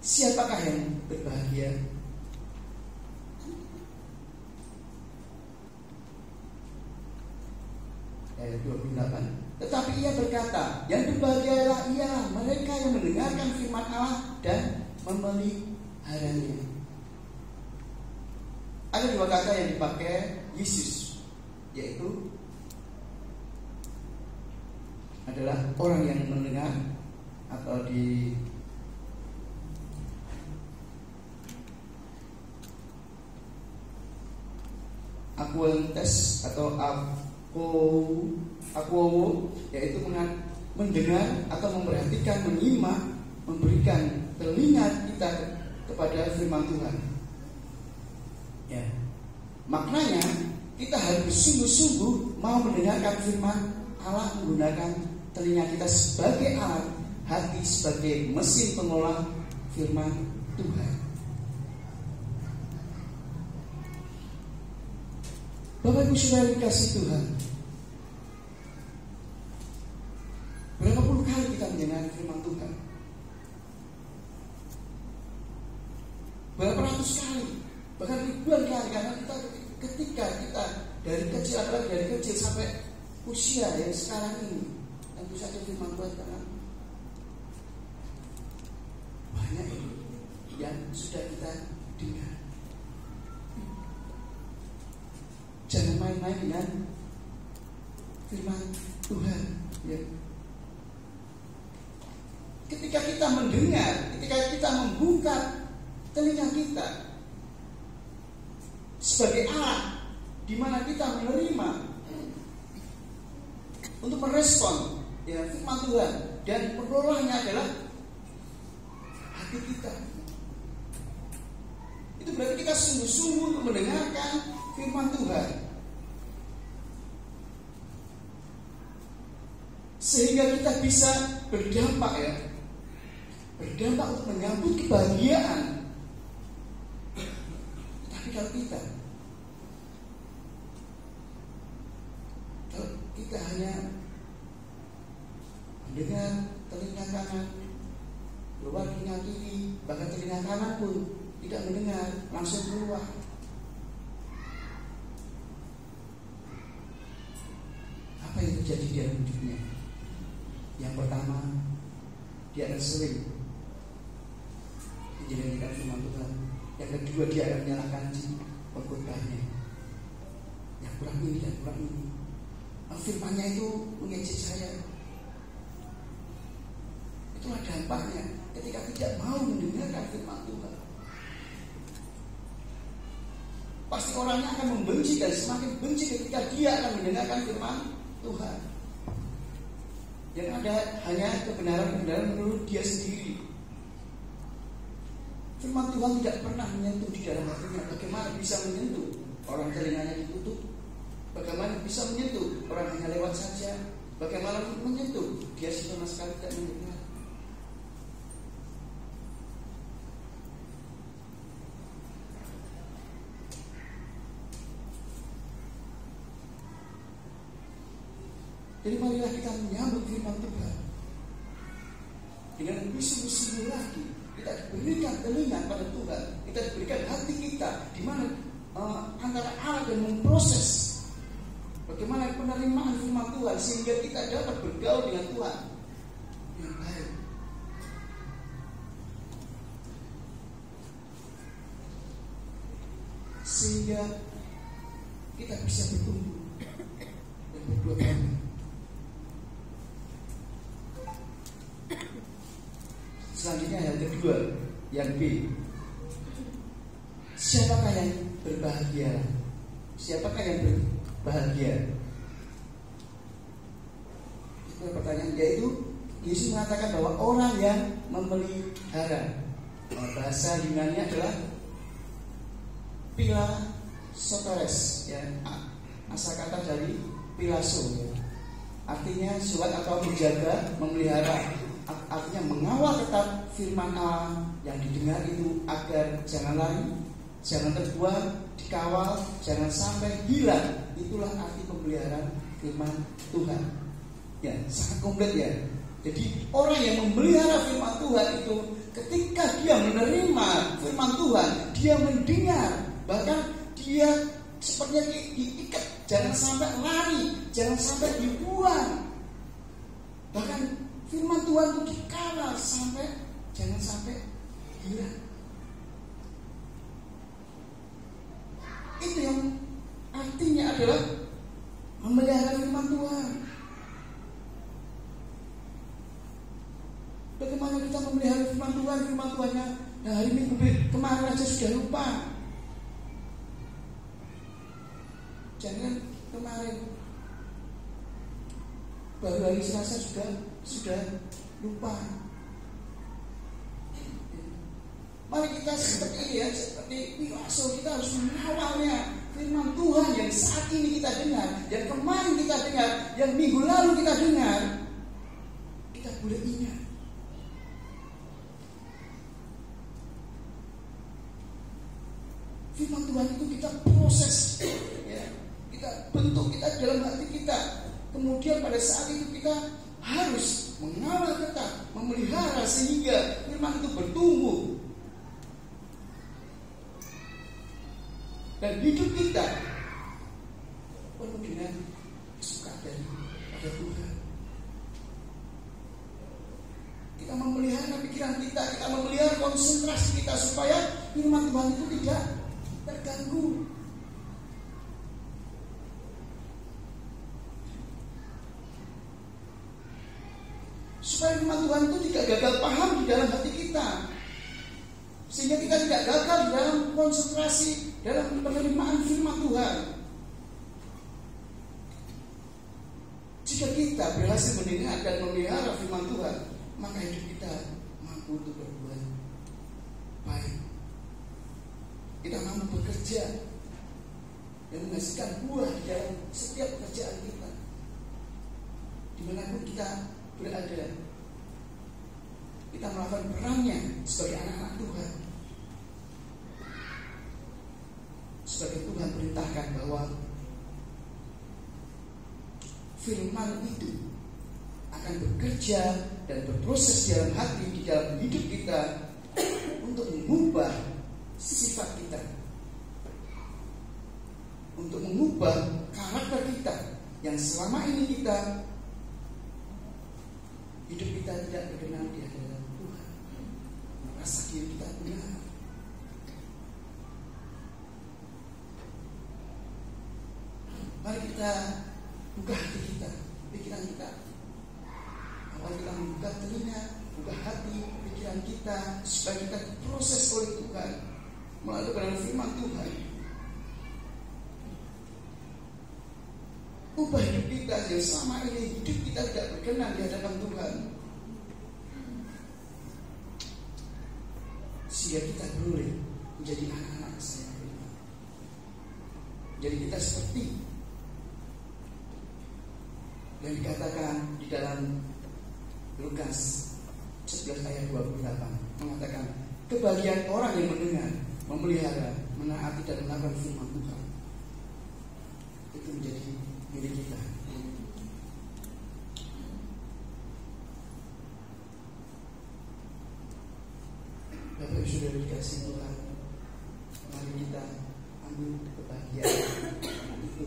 siapakah yang berbahagia? ayat 28. Tetapi ia berkata, yang berbahagialah ialah mereka yang mendengarkan firman Allah dan memeliharanya. Ada dua kata yang dipakai Yesus, yaitu adalah orang yang mendengar, atau di akuentes atau akuowo, yaitu mendengar atau memperhatikan, menyimak, memberikan telinga kita kepada firman Tuhan. Ya, maknanya kita harus bersungguh-sungguh mau mendengarkan firman Allah, menggunakan telinga kita sebagai alat, hati sebagai mesin pengolah firman Tuhan. Bapak Ibu Saudara dikasih Tuhan, berapa puluh kali kita mendengar firman Tuhan? Berapa ratus kali, bahkan ribuan kali, karena kita ketika kita dari kecil, apalagi dari kecil sampai usia yang sekarang ini, tentu saja firman Tuhan karena banyak yang sudah kita dengar. Jangan main-main dengan firman Tuhan. Ya. Ketika kita mendengar, ketika kita membuka telinga kita sebagai alat di mana kita menerima untuk merespon ya firman Tuhan, dan pengelolanya adalah hati kita. Itu berarti kita sungguh-sungguh untuk mendengarkan firman Tuhan, sehingga kita bisa berdampak ya, berdampak untuk menyambut kebahagiaan. Tapi kalau kita hanya mendengar telinga kanan, keluar telinga kiri, bahkan telinga kanan pun tidak mendengar, langsung keluar. Apa yang terjadi di dalam hidupnya? Yang pertama, dia akan sering menjalankan firman Tuhan. Yang kedua, dia akan menyalahkan pengkhotbahnya. Yang kurang ini dan kurang ini. Firmannya itu mengejek saya. Itulah dampaknya ketika tidak mau mendengarkan firman Tuhan. Pasti orangnya akan membenci dan semakin benci ketika dia akan mendengarkan firman Tuhan. Yang ada hanya kebenaran-kebenaran menurut dia sendiri. Firman Tuhan tidak pernah menyentuh di dalam hatinya. Bagaimana bisa menyentuh? Orang telinganya ditutup. Bagaimana bisa menyentuh? Orang hanya lewat saja. Bagaimana menyentuh? Dia sama sekali tidak mendengar. Jadi marilah kita menyambut firman Tuhan dengan lebih sungguh-sungguh lagi. Kita diberikan telinga pada Tuhan, kita diberikan hati kita, di mana antara Allah dan memproses bagaimana penerimaan firman Tuhan, sehingga kita dapat bergaul dengan Tuhan yang baik. Sehingga kita bisa bertumbuh dan berbuat baik. Selanjutnya yang kedua, yang B. Siapakah yang berbahagia? Siapakah yang berbahagia? Itu pertanyaan, yaitu Yesus mengatakan bahwa orang yang memelihara. Bahasa Yunani adalah Pilasotores, ya, asal kata dari pilaso, ya. Artinya suat atau menjaga, memelihara. Artinya mengawal ketat firman Allah yang didengar itu agar jangan lari, jangan terbuang, dikawal, jangan sampai hilang. Itulah arti pemeliharaan firman Tuhan. Ya, sangat komplit ya. Jadi orang yang memelihara firman Tuhan itu ketika dia menerima firman Tuhan, dia mendengar, bahkan dia sepertinya diikat jangan sampai lari, jangan sampai dibuang. Bahkan firman Tuhan itu dikawal jangan sampai hilang. Itu yang artinya adalah memelihara firman Tuhan. Bagaimana kita memelihara firman Tuhan? Firman Tuhannya hari Minggu kemarin aja sudah lupa. Jangan kemarin, baru hari Selasa sudah lupa. Mari kita seperti ini ya, seperti Pilaso, kita harus mengawalnya firman Tuhan yang saat ini kita dengar, yang kemarin kita dengar, yang minggu lalu kita dengar. Kita boleh ingat. Firman Tuhan itu kita proses, ya, kita bentuk kita dalam hati kita. Kemudian pada saat itu kita harus mengawal ketat, memelihara sehingga firman itu bertumbuh. Dan hidup kita penuh dengan kesukaan pada Tuhan. Kita memelihara pikiran kita memelihara konsentrasi kita supaya firman Tuhan itu tidak terganggu. Supaya firman Tuhan itu tidak gagal paham di dalam hati kita, sehingga kita tidak gagal dalam konsentrasi dalam penerimaan firman Tuhan. Jika kita berhasil mendengar dan memelihara firman Tuhan, maka hidup kita mampu untuk berbuat baik. Kita mampu bekerja dan menghasilkan buah di dalam setiap pekerjaan kita, dimanapun kita berada. Kita melakukan perannya sebagai anak-anak Tuhan. Sebagai Tuhan perintahkan bahwa firman itu akan bekerja dan berproses dalam hati, di dalam hidup kita untuk mengubah sifat kita, untuk mengubah karakter kita yang selama ini kita hidup kita tidak berkenan di hadapan Tuhan, merasa diri kita benar. Mari kita buka hati kita, pikiran kita. Mari kita membuka telinga, buka hati, pikiran kita, supaya kita diproses oleh Tuhan melalui dalam firman Tuhan. Ubah hidup kita yang selama ini hidup kita tidak berkenan di hadapan Tuhan, sehingga kita boleh menjadi anak-anak sayang Tuhan. Jadi kita seperti yang dikatakan di dalam Lukas 11 ayat 28, mengatakan kebahagiaan orang yang mendengar, memelihara, menaati dan melakukan firman Tuhan. Itu menjadi milik kita. Bapak Ibu Saudara dikasihi Tuhan, mari kita ambil kebahagiaan itu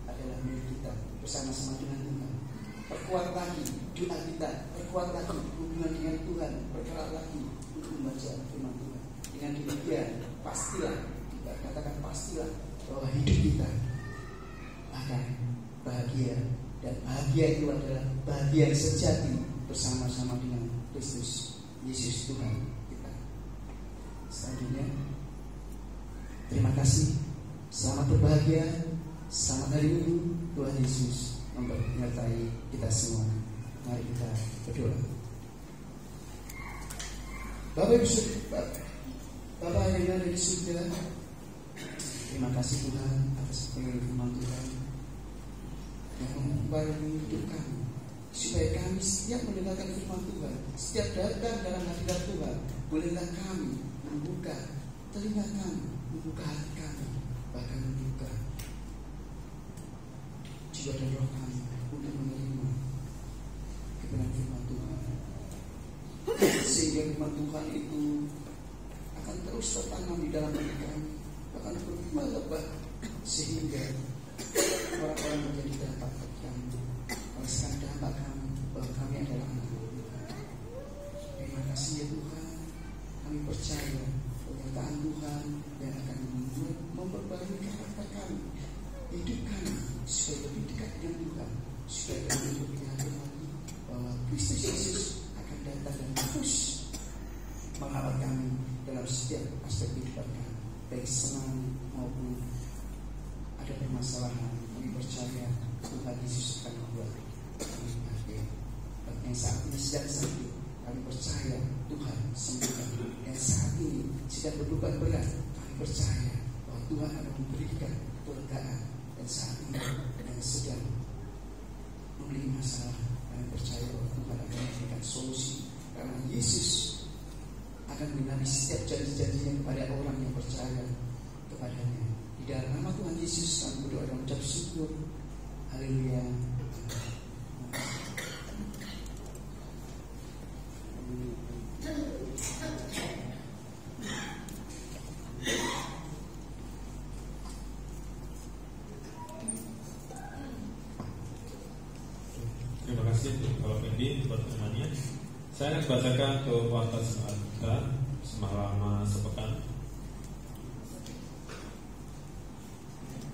adalah milik kita bersama-sama dengan Tuhan. Perkuat lagi doa kita, perkuat lagi hubungan dengan Tuhan, bergerak lagi untuk membaca firman Tuhan. Dengan demikian pastilah, kita katakan pastilah bahwa hidup kita akan bahagia, dan bahagia itu adalah bahagia sejati bersama-sama dengan Kristus Yesus Tuhan kita. Selanjutnya, terima kasih, selamat berbahagia, selamat hari Minggu. Tuhan Yesus menyertai kita semua. Mari kita berdoa. Bapak yang ada di surga, terima kasih Tuhan atas firman Tuhan yang mengubah hidup kami, supaya kami setiap mendengarkan firman Tuhan, setiap datang dalam hadirat Tuhan, bolehlah kami membuka telinga kami, membuka hati kami, bahkan membuka jiwa dan roh kami untuk menerima kebenaran firman Tuhan, sehingga firman Tuhan itu akan terus tertanam di dalam hati kami, akan berbuah lebat, sehingga orang-orang menjadi dampak bagi kami. Oleh dampak kami bahwa kami adalah anak-anak Tuhan. Terima kasih ya Tuhan. Kami percaya pernyataan Tuhan yang akan memperbarui karakter kami, hidup kami supaya lebih dekat dengan Tuhan, supaya kami lebih yakin lagi bahwa Kristus Yesus akan datang dan terus mengawal kami dalam setiap aspek kehidupan kami, baik senang maupun ada permasalahan. Kami percaya Tuhan Yesus akan membuat kami bahagia. Yang saat ini sedang sakit, kami percaya Tuhan sembuhkan. Yang saat ini sedang berduka berat, kami percaya bahwa Tuhan akan memberikan kelegaan. Dan saat ini yang sedang memiliki masalah, kami percaya bahwa Tuhan akan memberikan solusi, karena Yesus akan menabi setiap janji-janjinya kepada orang yang percaya kepadanya. Di dalam nama Tuhan Yesus kami berdoa dan mengucap syukur. Haleluya. Terima kasih Bapak Fendi buat firman-Nya. Saya akan bacakan ke warta semalam kita selama sepekan.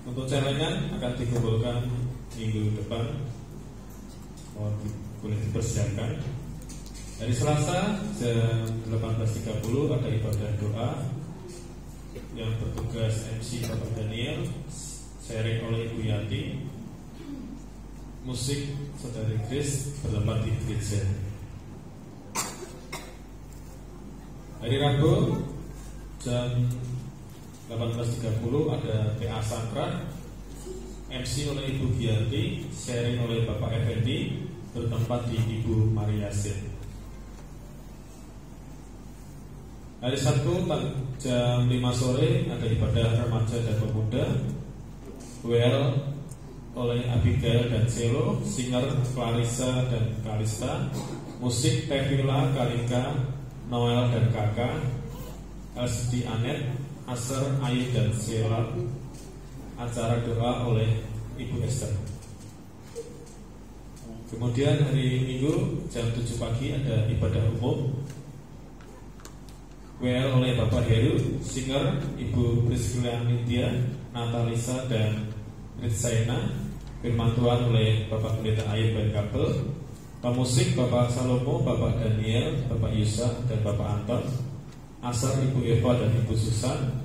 Untuk celengan akan dikumpulkan minggu depan, boleh dipersiapkan. Hari Selasa jam 18.30 ada ibadah doa yang bertugas MC Bapak Daniel, sharing oleh Ibu Yanti, musik Saudari Chris bertempat di gereja. Hari Rabu jam 18.30 ada PA Sangkran, MC oleh Ibu Gianti, sharing oleh Bapak Effendi, bertempat di Ibu Maria Sin. Hari Sabtu jam 5 sore ada ibadah remaja dan pemuda, WL oleh Abigail dan Celo, singer Clarissa dan Kalista, musik Tevila, Kalika, Noel dan Kakak, LCD Anet, Aser, Ayu dan Sheila. Acara doa oleh Ibu Esther. Kemudian hari Minggu jam 7 pagi ada ibadah umum, WL oleh Bapak Heru, singer Ibu Priscilla Nindya, Natalisa dan Ritsaina, firman Tuhan oleh Bapak Pendeta Ayub dan Kabel, pemusik Bapak Salomo, Bapak Daniel, Bapak Yusa dan Bapak Anton, Asar Ibu Eva dan Ibu Susan,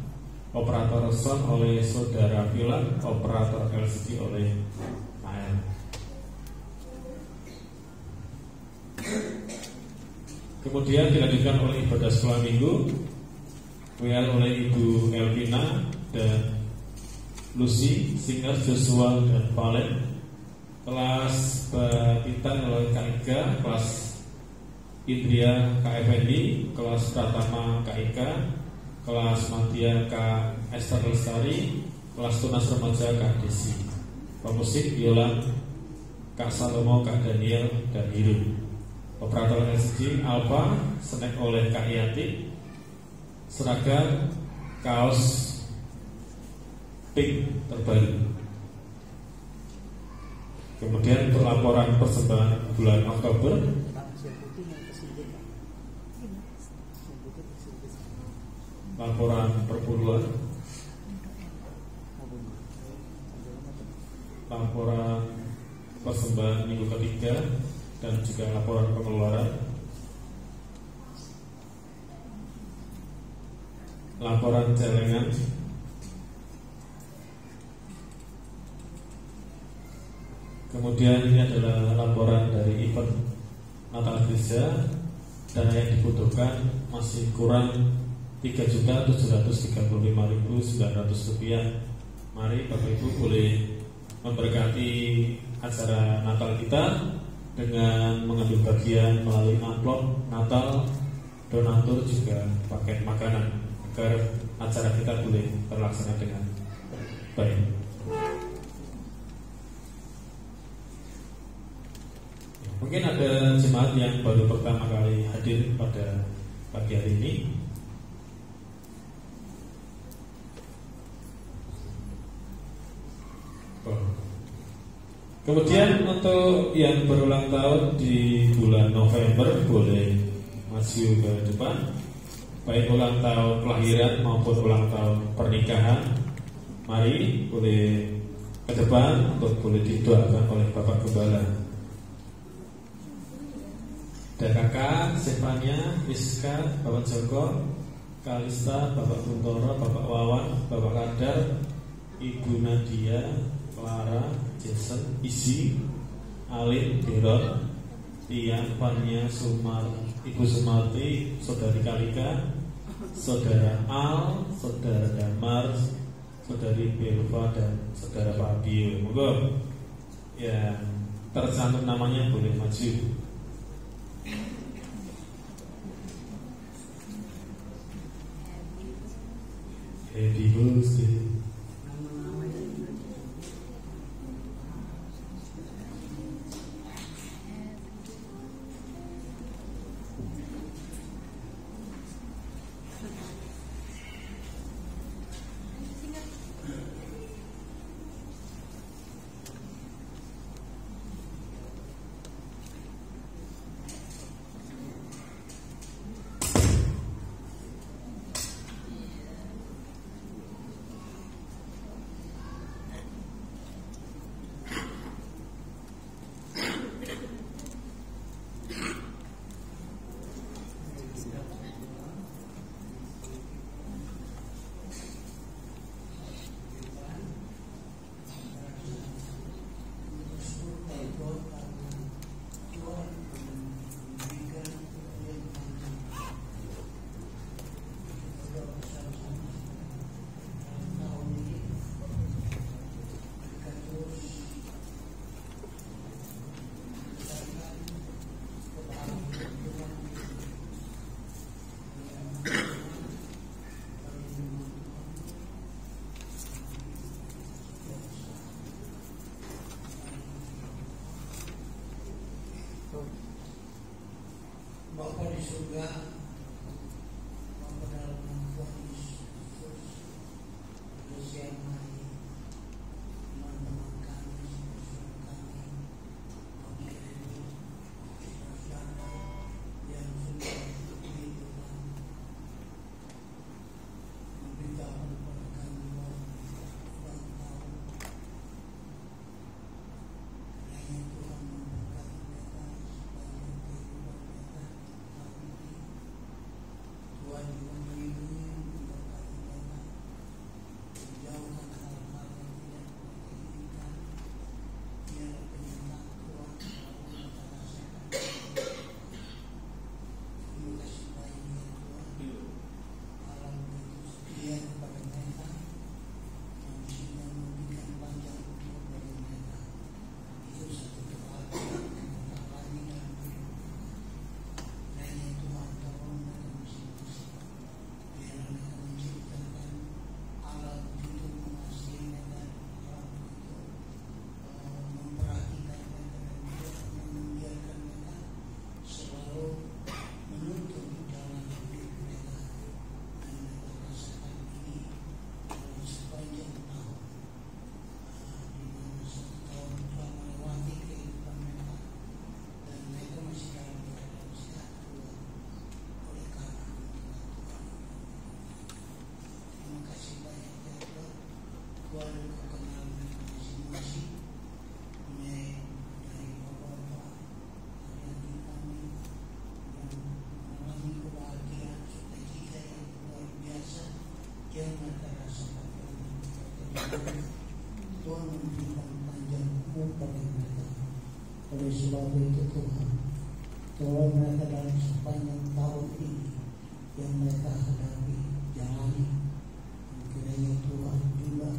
operator sound oleh Saudara Filan, operator LCD oleh Nael. Kemudian dilanjutkan oleh ibadah sekolah minggu, WL oleh Ibu Elvina dan Lucy, singer Joshua dan Valen, kelas Batitan oleh Kak Ika, kelas Indria Kak Effendi, kelas Pratama Kak Ika, kelas Matia Kak Esther Lestari, kelas Tunas Remaja Kak Desi, pemusik biola Kak Salomo, Kak Daniel dan Hiru, operator SG Alpha, snack oleh Kak Yanti, seragam kaos pink terbaru. Kemudian untuk laporan persembahan bulan Oktober, laporan perpuluhan, laporan persembahan minggu ketiga, dan juga laporan pengeluaran, laporan celengan, kemudian ini adalah laporan dari event Natal Gereja. Dana yang dibutuhkan masih kurang 3.735.900 rupiah. Mari Bapak Ibu boleh memberkati acara Natal kita dengan mengambil bagian melalui amplop Natal, donatur juga paket makanan, agar acara kita boleh terlaksana dengan baik. Mungkin ada jemaat yang baru pertama kali hadir pada pagi hari ini. Kemudian untuk yang berulang tahun di bulan November boleh maju ke depan, baik ulang tahun kelahiran maupun ulang tahun pernikahan. Mari boleh ke depan untuk boleh didoakan oleh Bapak Gembala. Dan kakak, Stefania, Rizka, Bapak Joko, Kalista, Bapak Kuntoro, Bapak Wawan, Bapak Kadar, Ibu Nadia, Clara, Jason, Isi, Alin, Derot, Tian, Fania, Sumar, Ibu Sumarti, Saudari Kalika, Saudara Al, Saudara Damar, Saudari Belva, dan Saudara Fabio. Moga yang tercantum namanya boleh maju. Happy birthday. Bapa di surga, Bapa dalam nama Tuhan Yesus, Yesus mari, teman-teman kami, saudara kami, pemilik saudara yang sudah ini Tuhan, memberitahu kepada kami bahwa Tuhan tahu, hanya Tuhan memberkati mereka sepanjang kehidupan mereka. Tuhan juga melindungi memberkati mereka, menjauhkan hal-hal yang tidak diinginkan. Biar perintah Tuhan selalu mereka rasakan. Terima kasih banyak ya Tuhan. Allah begitu setia kepada mereka, yang sehingga memberikan panjang umur bagi mereka. Itu satu kebahagiaan yang tak lagi dalam hidup. Hanya Tuhan tolong mereka masing-masing. Biar mereka menciptakan Allah begitu mengasihi mereka, Allah begitu memperhatikan mereka dan tidak membiarkan mereka selalu menuntut jalan hidup mereka. Dan mereka rasakan ini dalam sepanjang tahun, di mana satu tahun telah melewati kehidupan mereka dan mereka masih dalam keadaan sehat Tuhan. Oleh karena Tuhan, terima kasih banyak ya Tuhan. Tuhan Engkau kenal mereka masing-masing, mulai dari bapak-bapak, adik-adik kami yang mengalami kebahagiaan sukacita yang luar biasa yang mereka rasakan dalam hidup. Tuhan memberikan panjang umur bagi mereka. Oleh sebab itu Tuhan, tolong mereka dalam sepanjang tahun ini yang mereka hadapi, jalani. Kiranya Tuhan juga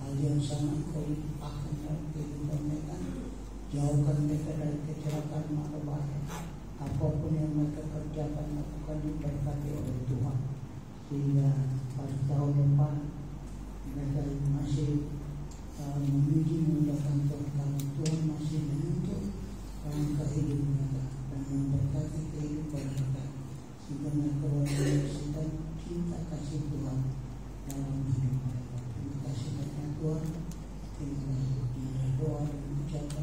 hal yang sama Engkau limpahkan dalam kehidupan mereka. Jauhkan mereka dari kecelakaan mara bahaya. Apapun yang mereka kerjakan, lakukan diberkati oleh Tuhan. Sehingga pada tahun depan mereka masih memuji memuliakan Tuhan, karena Tuhan masih menuntut langkah hidup mereka dan memberkati kehidupan mereka, sehingga mereka menyaksikan cinta kasih Tuhan dalam hidup mereka. Terima kasih banyak Tuhan. Terima kasih. Doa dan ucapan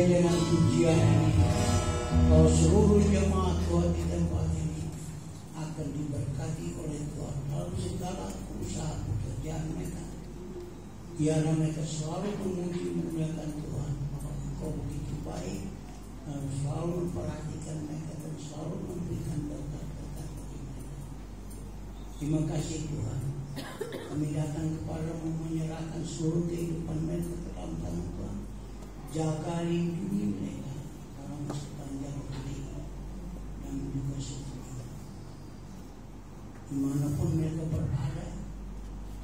dengan pujian ini, bahwa seluruh jemaat Tuhan di tempat ini akan diberkati oleh Tuhan dalam segala usaha pekerjaan mereka. Biarlah mereka selalu memuji memuliakan Tuhan, bahwa Engkau begitu baik dan selalu memperhatikan mereka dan selalu memberikan berkat-berkat bagi mereka. Terima kasih Tuhan. Kami datang kepadamu menyerahkan seluruh kehidupan mereka ke dalam tangan Tuhan. Jaga lindungi mereka dalam sepanjang hari dan juga seterusnya. Dimanapun mereka berada,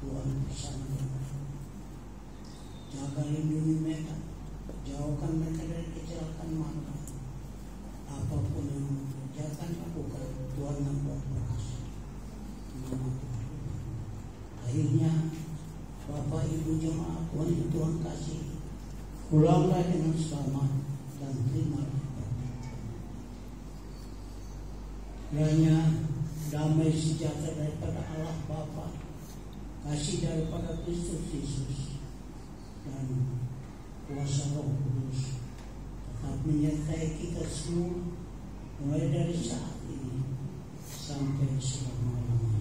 Tuhan bersama mereka. Jaga lindungi mereka, jauhkan mereka dari kecelakaan mata. Apapun yang mengerjakan lakukan, Tuhan yang berkuasa. Akhirnya Bapak Ibu jemaat Tuhan yang Tuhan kasih, pulanglah dengan selamat dan terimalah berkat. Kiranya damai sejahtera daripada Allah Bapa, kasih daripada Kristus Yesus, dan kuasa Roh Kudus tetap menyertai kita semua mulai dari saat ini sampai selama-lamanya.